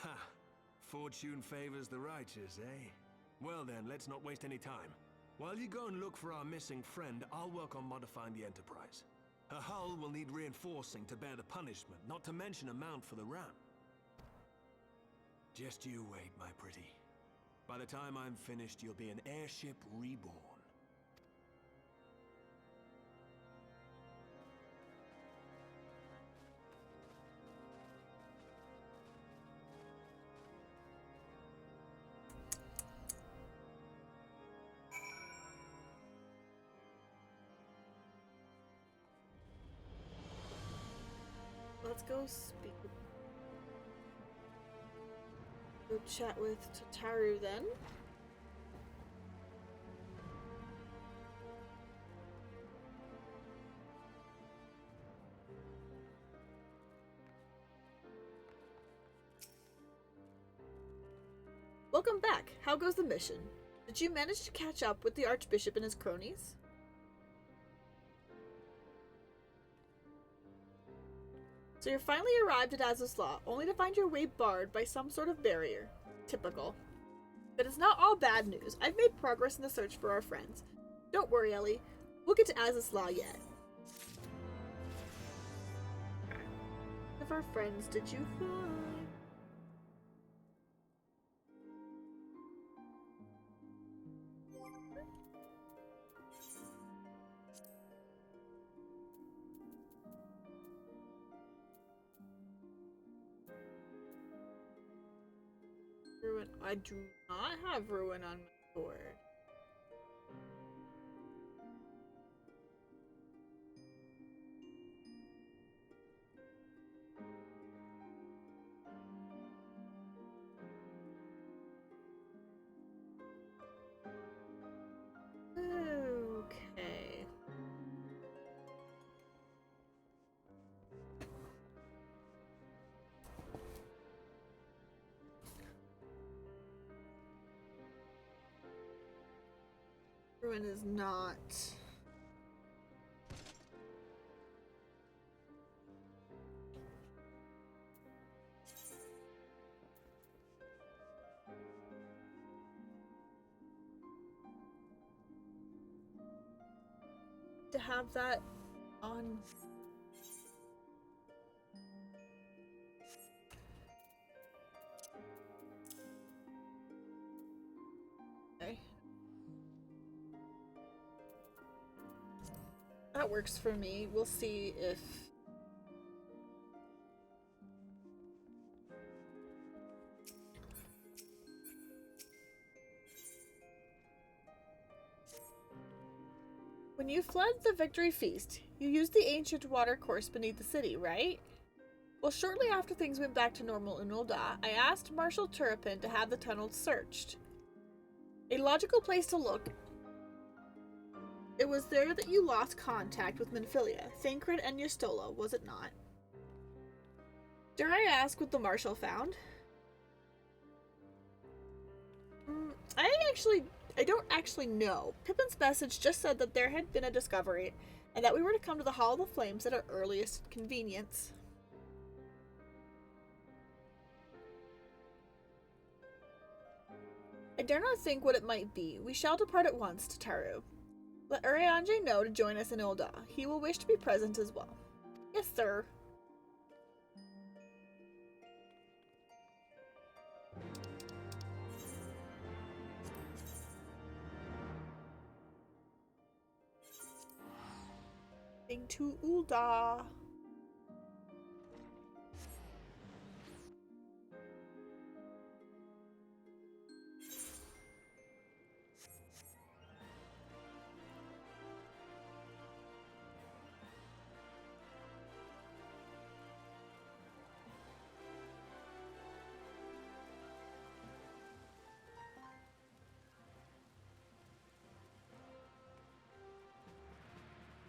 Ha! Fortune favors the righteous, eh? Well then, let's not waste any time. While you go and look for our missing friend, I'll work on modifying the Enterprise. Her hull will need reinforcing to bear the punishment, not to mention a mount for the ram. Just you wait, my pretty. By the time I'm finished, you'll be an airship reborn. Let's go speak. Go chat with Tataru then. Welcome back. How goes the mission? Did you manage to catch up with the Archbishop and his cronies? So you finally arrived at Az's Law, only to find your way barred by some sort of barrier. Typical. But it's not all bad news. I've made progress in the search for our friends. Don't worry, Ellie. We'll get to Az's Law yet. Of our friends did you find? Ruin. I do not have Ruin on my board. Okay. Ruin is not. To have that on. Okay. That works for me. We'll see if... When you fled the Victory Feast, you used the ancient watercourse beneath the city, right? Well, shortly after things went back to normal in Ul'dah, I asked Marshal Turpin to have the tunnels searched. A logical place to look. It was there that you lost contact with Minfilia, Thancred, and Yustola, was it not? Dare I ask what the Marshal found? I don't actually know. Pippin's message just said that there had been a discovery, and that we were to come to the Hall of the Flames at our earliest convenience. I dare not think what it might be. We shall depart at once to Taru. Let Urianger know to join us in Ul'dah. He will wish to be present as well. Yes, sir. To Ul'dah.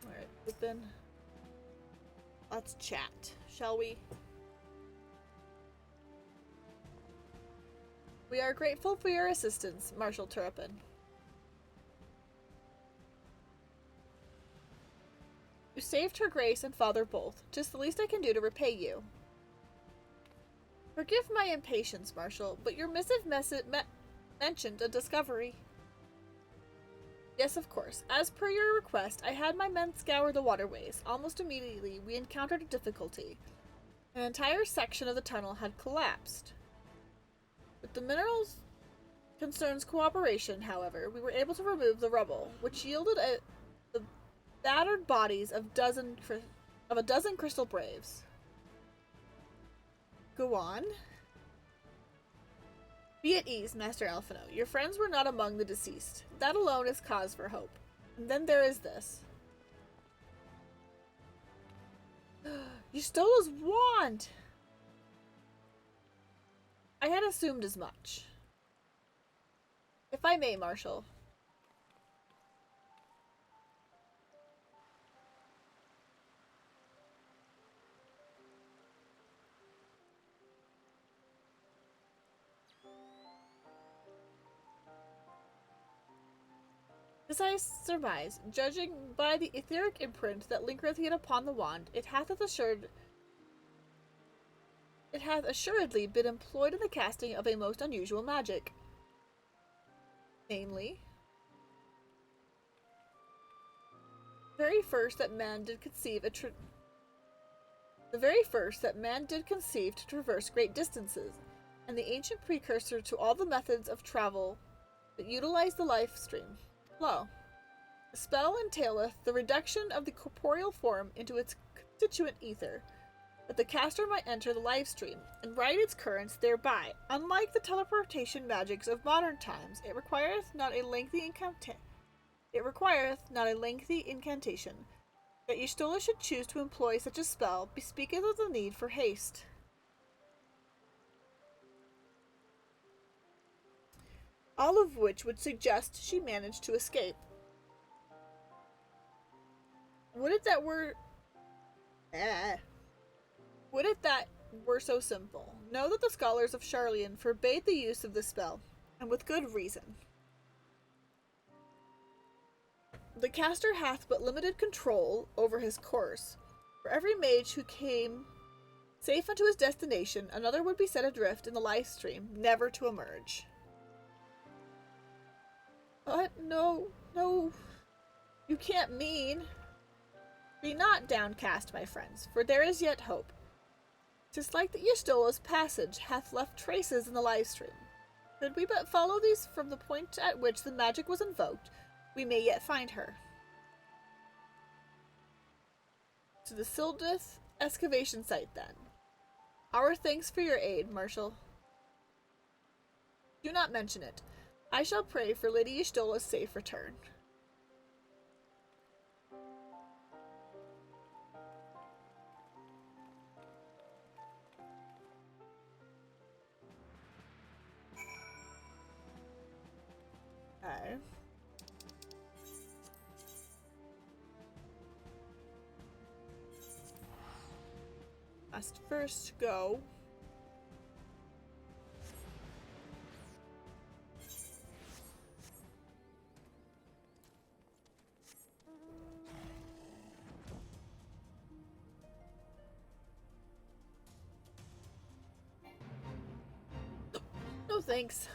Alright, but then let's chat, shall we? We are grateful for your assistance, Marshal Turpin. You saved her grace and father both. 'Tis the least I can do to repay you. Forgive my impatience, Marshal, but your missive mentioned a discovery. Yes, of course. As per your request, I had my men scour the waterways. Almost immediately, we encountered a difficulty. An entire section of the tunnel had collapsed. With the minerals concerns cooperation, however, we were able to remove the rubble, which yielded the battered bodies of a dozen crystal braves. Go on. Be at ease, Master Alphino. Your friends were not among the deceased. That alone is cause for hope. And then there is this. You stole his wand! I had assumed as much. If I may, Marshal. As I surmise, judging by the etheric imprint that linkereth yet upon the wand, it hath assuredly been employed in the casting of a most unusual magic. Namely, the very first that man did conceive to traverse great distances, and the ancient precursor to all the methods of travel that utilize the life stream. Lo, the spell entaileth the reduction of the corporeal form into its constituent ether, that the caster might enter the life stream and ride its currents thereby. Unlike the teleportation magics of modern times, it requireth not a lengthy incantation. That Y'shtola should choose to employ such a spell bespeaketh of the need for haste. All of which would suggest she managed to escape. Would it that were so simple? Know that the scholars of Charlian forbade the use of this spell, and with good reason. The caster hath but limited control over his course. For every mage who came safe unto his destination, another would be set adrift in the life stream, never to emerge. No, you can't mean. Be not downcast, my friends, for there is yet hope. 'Tis like that Y'shtola's passage hath left traces in the live stream. Could we but follow these from the point at which the magic was invoked, we may yet find her. To the Sildith excavation site, then. Our thanks for your aid, Marshal. Do not mention it. I shall pray for Lady Y'shtola's safe return. Okay. Must first go. No thanks.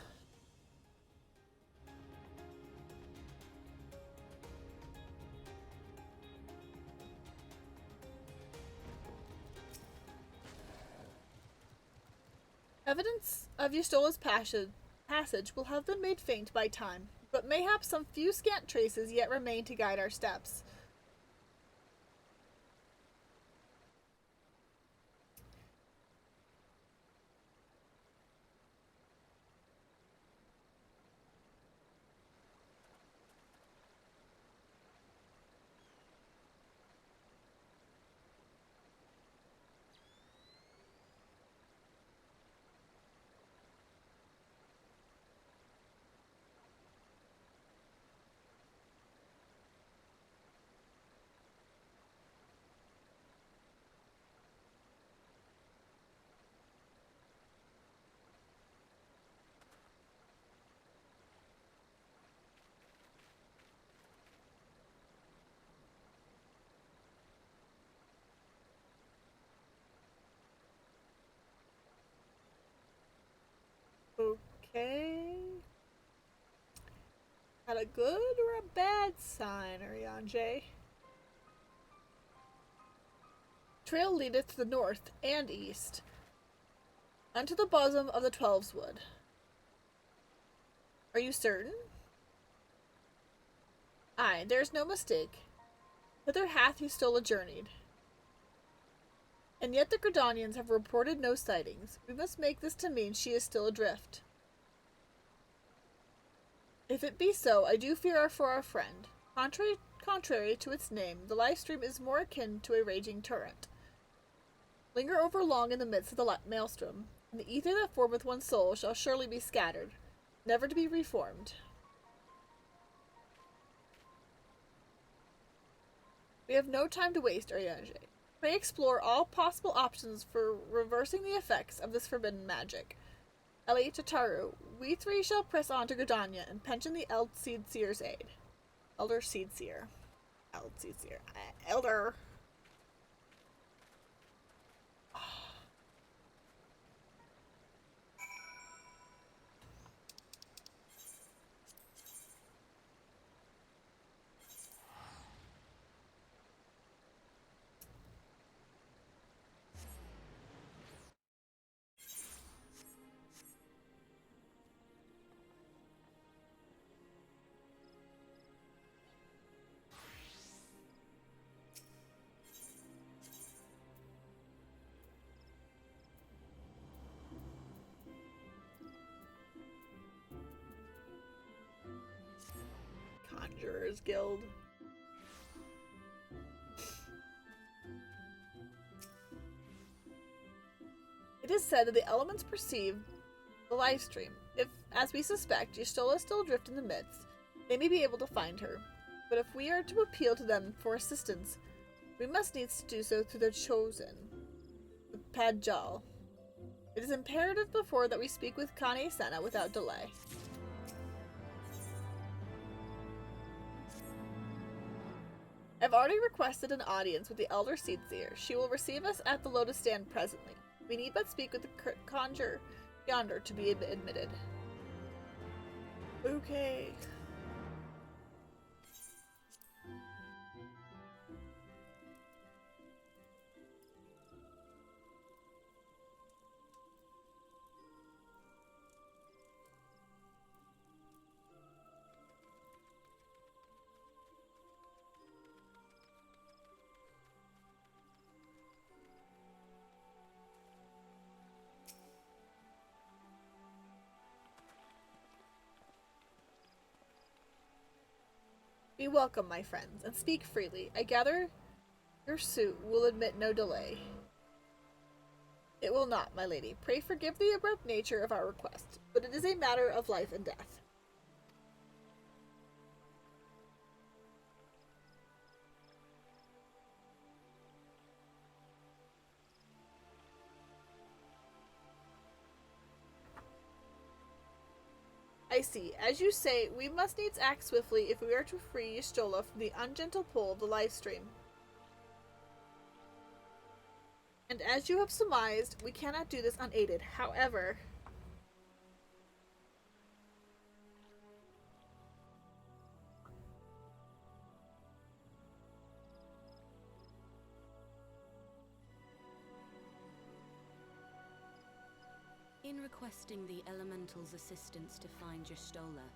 Evidence of Y'shtola's passage will have been made faint by time, but mayhap some few scant traces yet remain to guide our steps. Okay. Had a good or a bad sign, Arianje? Trail leadeth to the north and east, unto the bosom of the Twelveswood. Are you certain? Aye, there's no mistake. Hither hath Eustola journeyed. And yet the Gridanians have reported no sightings. We must make this to mean she is still adrift. If it be so, I do fear for our friend. Contrary to its name, the life stream is more akin to a raging torrent. Linger over long in the midst of the maelstrom, and the ether that formeth one's soul shall surely be scattered, never to be reformed. We have no time to waste, Arianje. Pray explore all possible options for reversing the effects of this forbidden magic. Ellie, Tataru, we three shall press on to Gridania and pension the Elder Seedseer's aid. Elder Seedseer. Elder Seedseer. Elder. Conjurer's Guild. It is said that the elements perceive the live stream. If, as we suspect, Eustola is still adrift in the midst, they may be able to find her. But if we are to appeal to them for assistance, we must needs do so through their chosen, the Padjal. It is imperative before that we speak with Kane Senna without delay. I've already requested an audience with the Elder Seedseer. She will receive us at the Lotus Stand presently. We need but speak with the conjurer yonder to be admitted. Okay. Be welcome, my friends, and speak freely. I gather your suit will admit no delay. It will not, my lady. Pray forgive the abrupt nature of our request, but it is a matter of life and death. I see. As you say, we must needs act swiftly if we are to free Eustola from the ungentle pull of the live stream. And as you have surmised, we cannot do this unaided. However, in requesting the Elemental's assistance to find Eustola,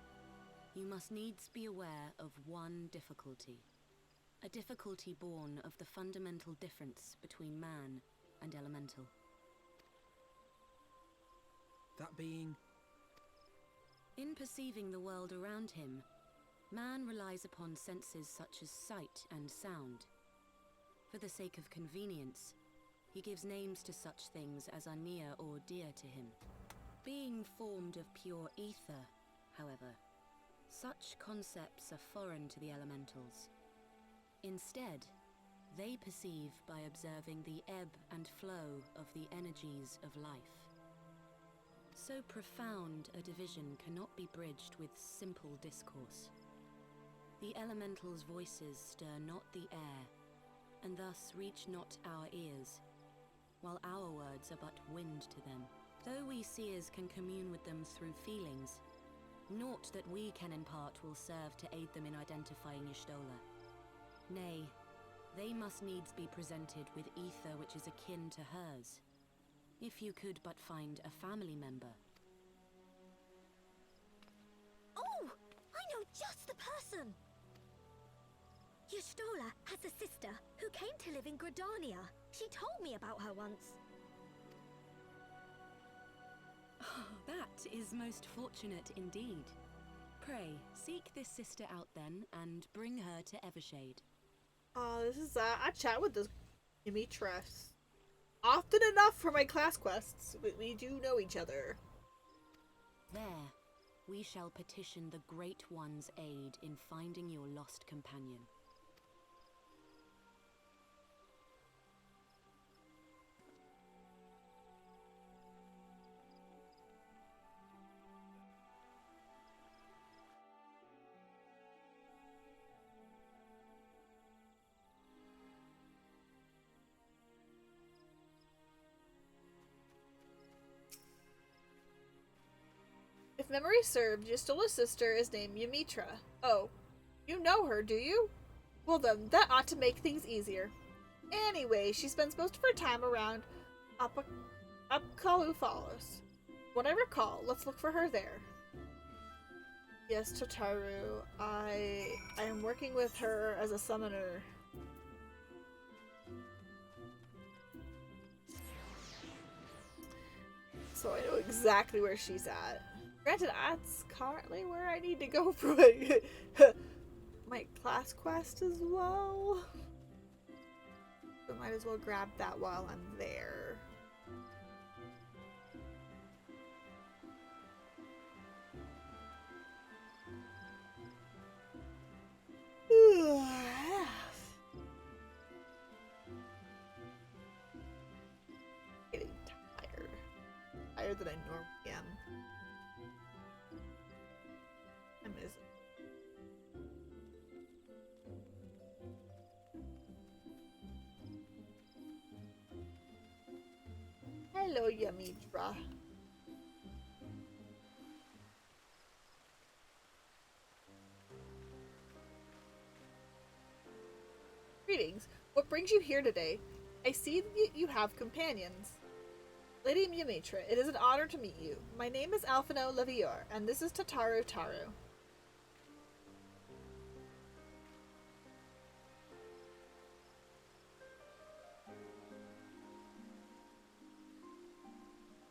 you must needs be aware of one difficulty. A difficulty born of the fundamental difference between man and Elemental. That being? In perceiving the world around him, man relies upon senses such as sight and sound. For the sake of convenience, he gives names to such things as are near or dear to him. Being formed of pure ether, however, such concepts are foreign to the Elementals. Instead, they perceive by observing the ebb and flow of the energies of life. So profound a division cannot be bridged with simple discourse. The Elementals' voices stir not the air, and thus reach not our ears, while our words are but wind to them. Though we seers can commune with them through feelings, naught that we can impart will serve to aid them in identifying Y'shtola. Nay, they must needs be presented with ether which is akin to hers. If you could but find a family member. Oh! I know just the person! Y'shtola has a sister who came to live in Gridania. She told me about her once. That is most fortunate indeed. Pray, seek this sister out then, and bring her to Evershade. This is, I chat with this Yamitra often enough for my class quests. We do know each other. There, we shall petition the Great One's aid in finding your lost companion. If memory served, Y'shtola's sister is named Yamitra. Oh, you know her, do you? Well then, that ought to make things easier. Anyway, she spends most of her time around Upkalufalos. What I recall, let's look for her there. Yes, Tataru. I am working with her as a summoner. So I know exactly where she's at. Granted, that's currently where I need to go for my class quest as well. So might as well grab that while I'm there. Getting tired. Tired than I normally am. I miss it. Hello, Yamitra. Greetings. What brings you here today? I see that you have companions. Lady Yamitra, it is an honor to meet you. My name is Alphino Levior, and this is Tataru Taru.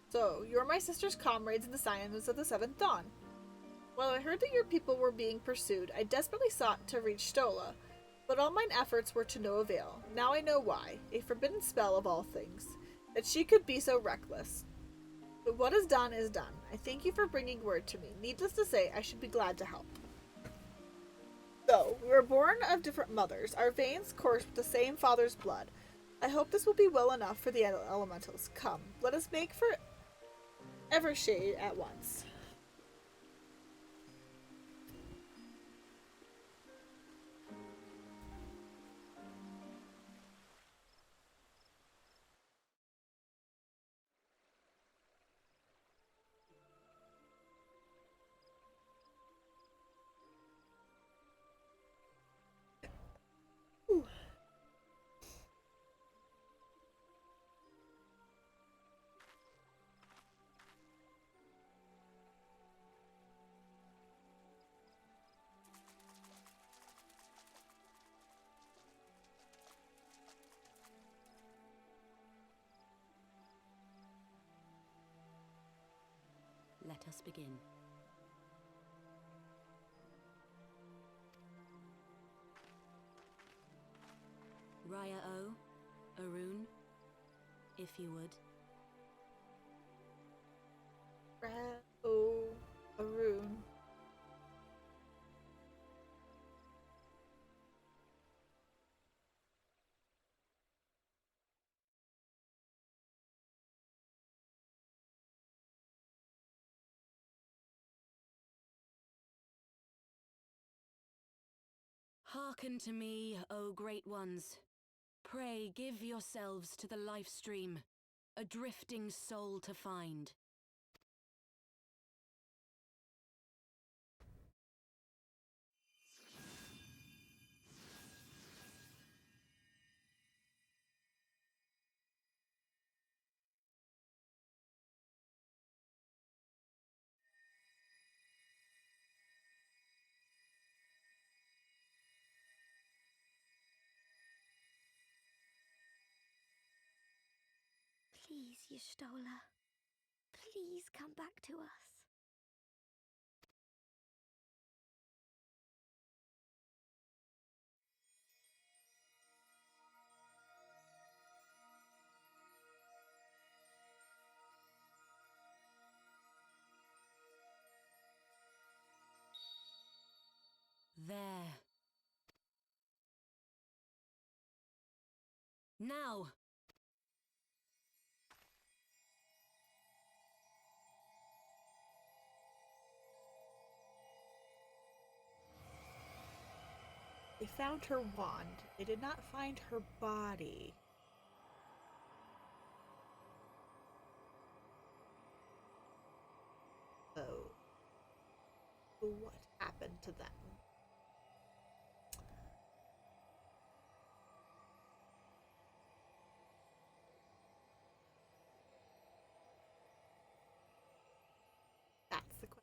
So, you're my sister's comrades in the Scions of the Seventh Dawn. Well, I heard that your people were being pursued. I desperately sought to reach Y'shtola, but all mine efforts were to no avail. Now I know why. A forbidden spell of all things. That she could be so reckless. But what is done is done. I thank you for bringing word to me. Needless to say, I should be glad to help. Though we were born of different mothers, our veins course with the same father's blood. I hope this will be well enough for the elementals. Come, let us make for Evershade at once. Ooh. Let us begin. Raya O, Arun, if you would. Oh, Arun. Hearken to me, O great ones. Pray give yourselves to the life stream, a drifting soul to find. Please, Y'shtola. Please come back to us. There. Now! They found her wand. They did not find her body. So, what happened to them? That's the question.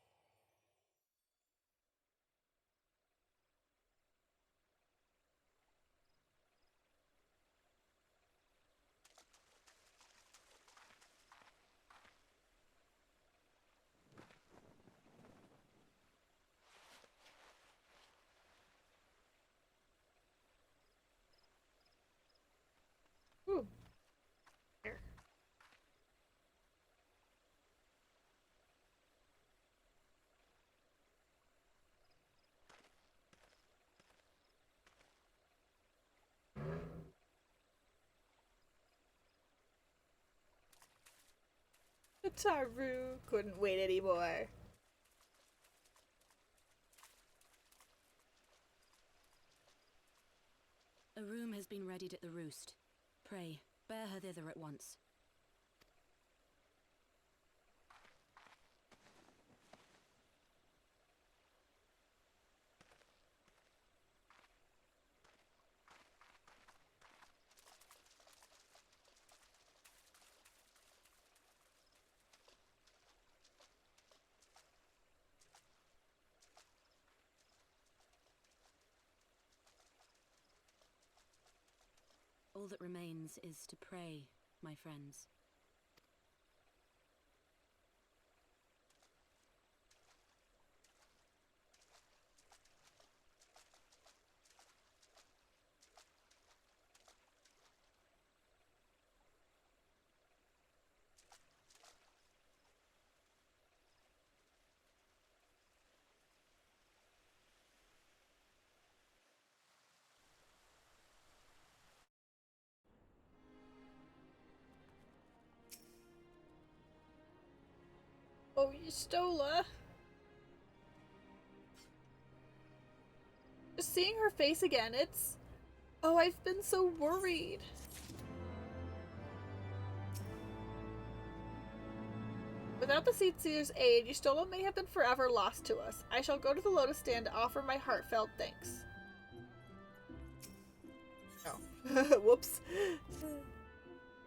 Ooh. There. Taru couldn't wait anymore. A room has been readied at the roost. Pray, bear her thither at once. All that remains is to pray, my friends. Oh, Y'shtola. Just seeing her face again, it's... Oh, I've been so worried. Without the Seedseer's aid, Y'shtola may have been forever lost to us. I shall go to the Lotus Stand to offer my heartfelt thanks. Oh. Whoops.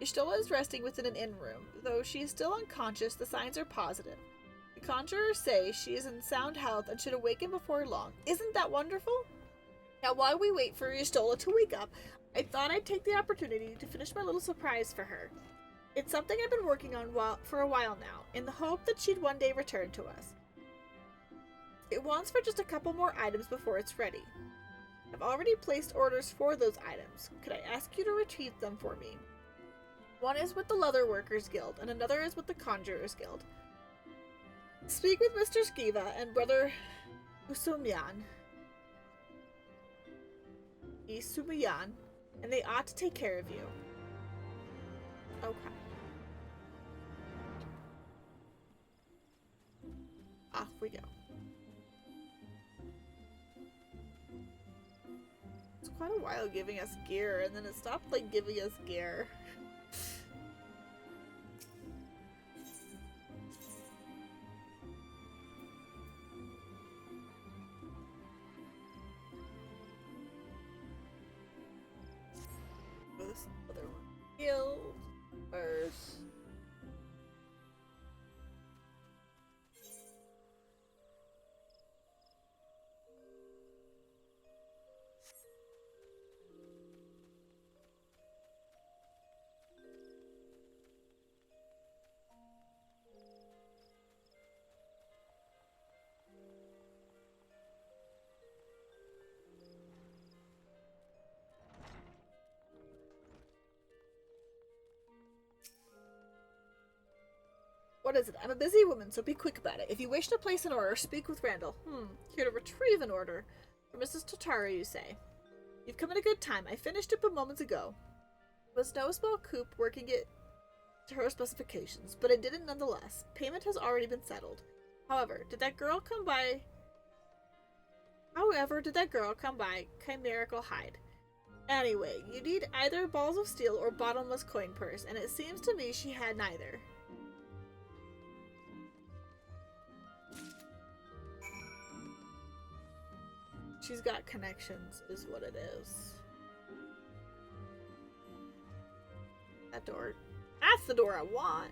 Y'shtola is resting within an inn room. Though she is still unconscious, the signs are positive. The conjurers say she is in sound health and should awaken before long. Isn't that wonderful? Now, while we wait for Y'shtola to wake up, I thought I'd take the opportunity to finish my little surprise for her. It's something I've been working on for a while now, in the hope that she'd one day return to us. It wants for just a couple more items before it's ready. I've already placed orders for those items. Could I ask you to retrieve them for me? One is with the Leatherworkers Guild, and another is with the Conjurers Guild. Speak with Mr. Skiva and Brother Usumayan, and they ought to take care of you. Okay. Off we go. It's quite a while giving us gear, and then it stopped, like, giving us gear. This other one. Guild first. What is it? I'm a busy woman, so be quick about it. If you wish to place an order, speak with Randall. Here to retrieve an order. For Mrs. Totaro, you say. You've come at a good time. I finished it but moments ago. It was no small coup working it to her specifications, but I did it nonetheless. Payment has already been settled. However, did that girl come by Chimerical Hide? Anyway, you need either balls of steel or bottomless coin purse, and it seems to me she had neither. She's got connections, is what it is. That door. That's the door I want.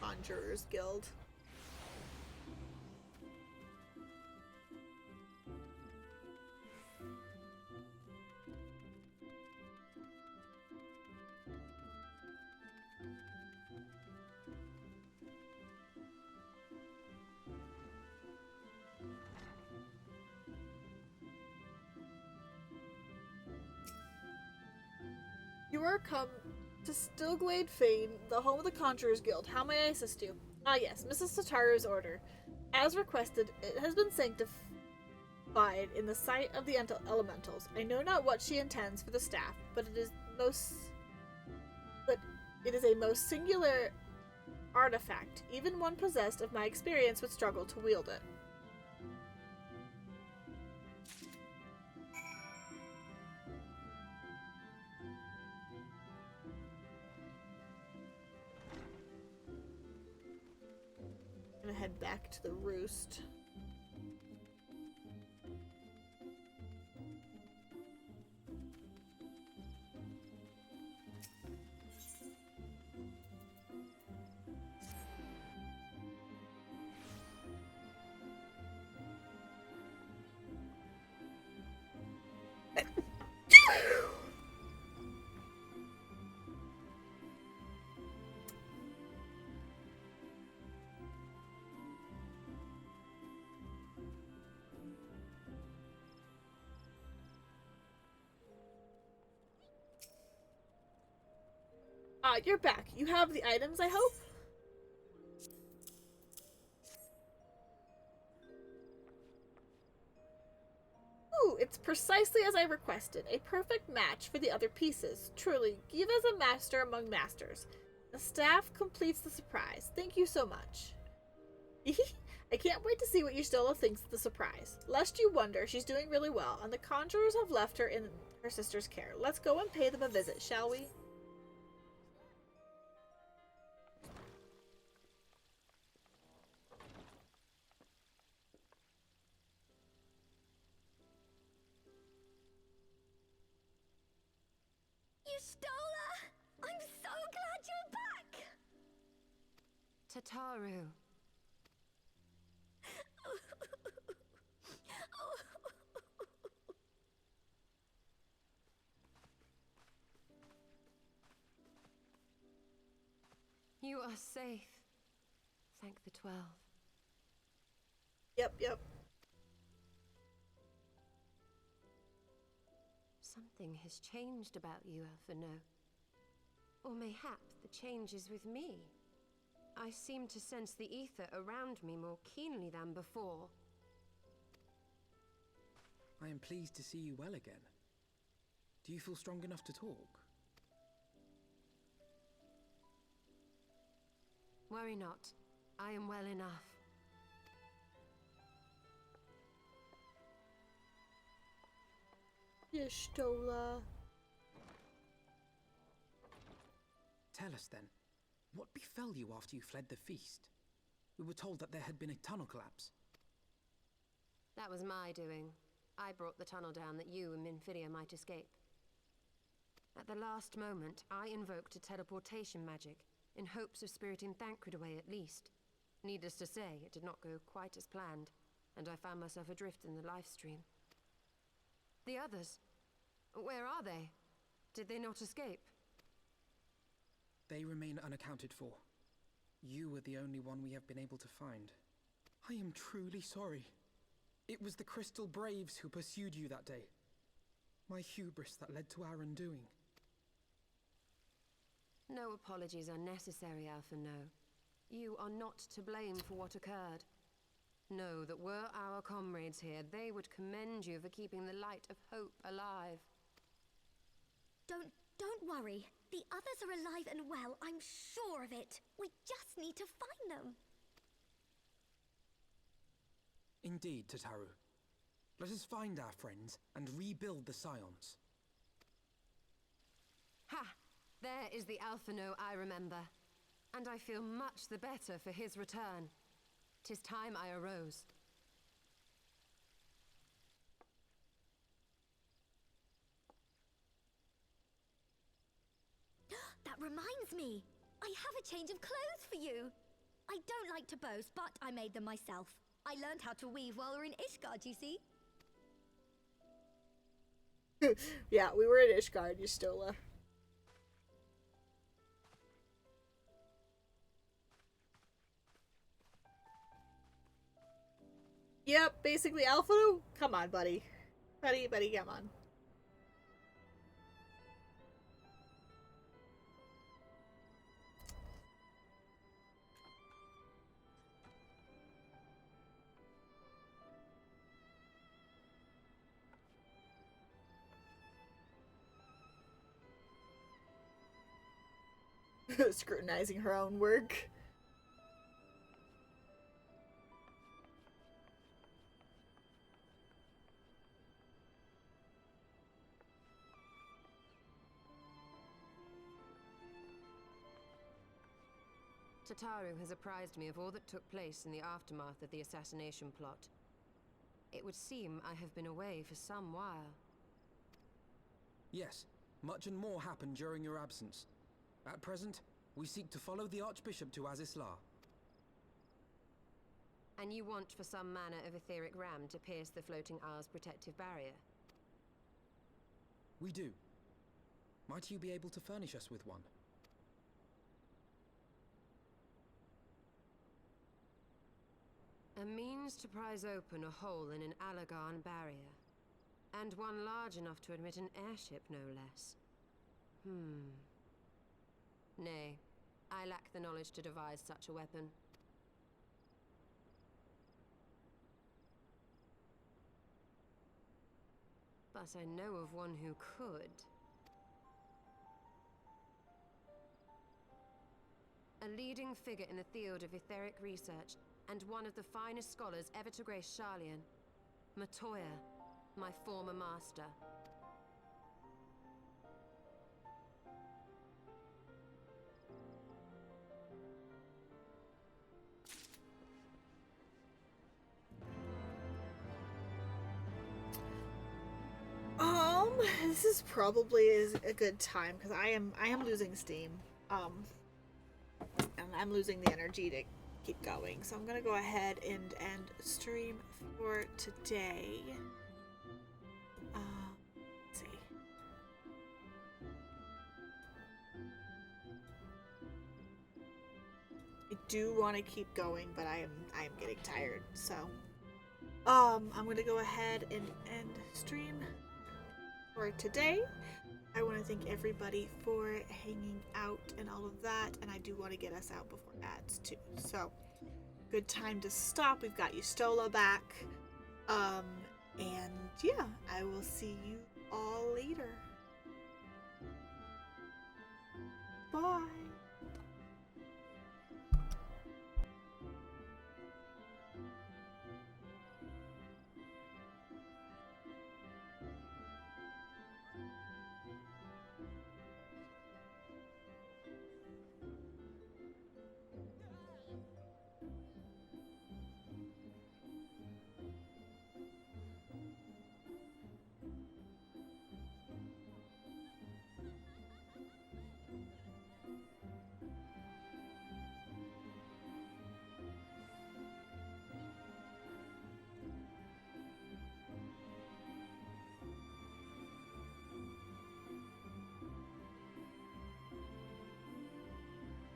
Conjurer's Guild. You are come to Stillglade Fane, the home of the Conjurer's Guild. How may I assist you? Ah yes, Mrs. Totaro's order. As requested, it has been sanctified in the sight of the elementals. I know not what she intends for the staff, but it is a most singular artifact. Even one possessed of my experience would struggle to wield it. I'm gonna head back to the roost. You're back. You have the items, I hope? Ooh, it's precisely as I requested. A perfect match for the other pieces. Truly, give as a master among masters. The staff completes the surprise. Thank you so much. I can't wait to see what Ystella thinks of the surprise. Lest you wonder, she's doing really well, and the conjurers have left her in her sister's care. Let's go and pay them a visit, shall we? Ystella! I'm so glad you're back! Tataru. You are safe. Thank the 12. Yep. Something has changed about you, Elphino. Or mayhap the change is with me. I seem to sense the ether around me more keenly than before. I am pleased to see you well again. Do you feel strong enough to talk? Worry not. I am well enough. Ystella. Tell us then, what befell you after you fled the feast? We were told that there had been a tunnel collapse. That was my doing. I brought the tunnel down that you and Minfidia might escape. At the last moment, I invoked a teleportation magic, in hopes of spiriting Thancred away at least. Needless to say, it did not go quite as planned, and I found myself adrift in the life stream. The others? Where are they? Did they not escape? They remain unaccounted for. You were the only one we have been able to find. I am truly sorry. It was the Crystal Braves who pursued you that day. My hubris that led to our undoing. No apologies are necessary, Alphino. You are not to blame for what occurred. Know that were our comrades here, they would commend you for keeping the light of hope alive. Don't worry. The others are alive and well, I'm sure of it. We just need to find them. Indeed, Tataru. Let us find our friends and rebuild the Scions. Ha! There is the Alphino I remember. And I feel much the better for his return. 'Tis time I arose. That reminds me. I have a change of clothes for you. I don't like to boast, but I made them myself. I learned how to weave while we were in Ishgard, you see. Yeah, we were in Ishgard, Yustola. Yep, basically Alphino. Come on, buddy. Buddy, come on. Scrutinizing her own work. Tataru has apprised me of all that took place in the aftermath of the assassination plot. It would seem I have been away for some while. Yes, much and more happened during your absence. At present, we seek to follow the Archbishop to Azisla. And you want for some manner of etheric ram to pierce the Floating Isles protective barrier? We do. Might you be able to furnish us with one? A means to prise open a hole in an Allagan barrier. And one large enough to admit an airship, no less. Nay, I lack the knowledge to devise such a weapon. But I know of one who could. A leading figure in the field of etheric research, and one of the finest scholars ever to grace Sharlayan. Matoya, my former master. This is probably a good time because I am losing steam. And I'm losing the energy to keep going. So I'm gonna go ahead and end stream for today. Let's see. I do want to keep going, but I am getting tired. So I'm gonna go ahead and end stream for today. I want to thank everybody for hanging out and all of that, and I do want to get us out before ads too. So, good time to stop. We've got Yustola back. And yeah, I will see you all later. Bye.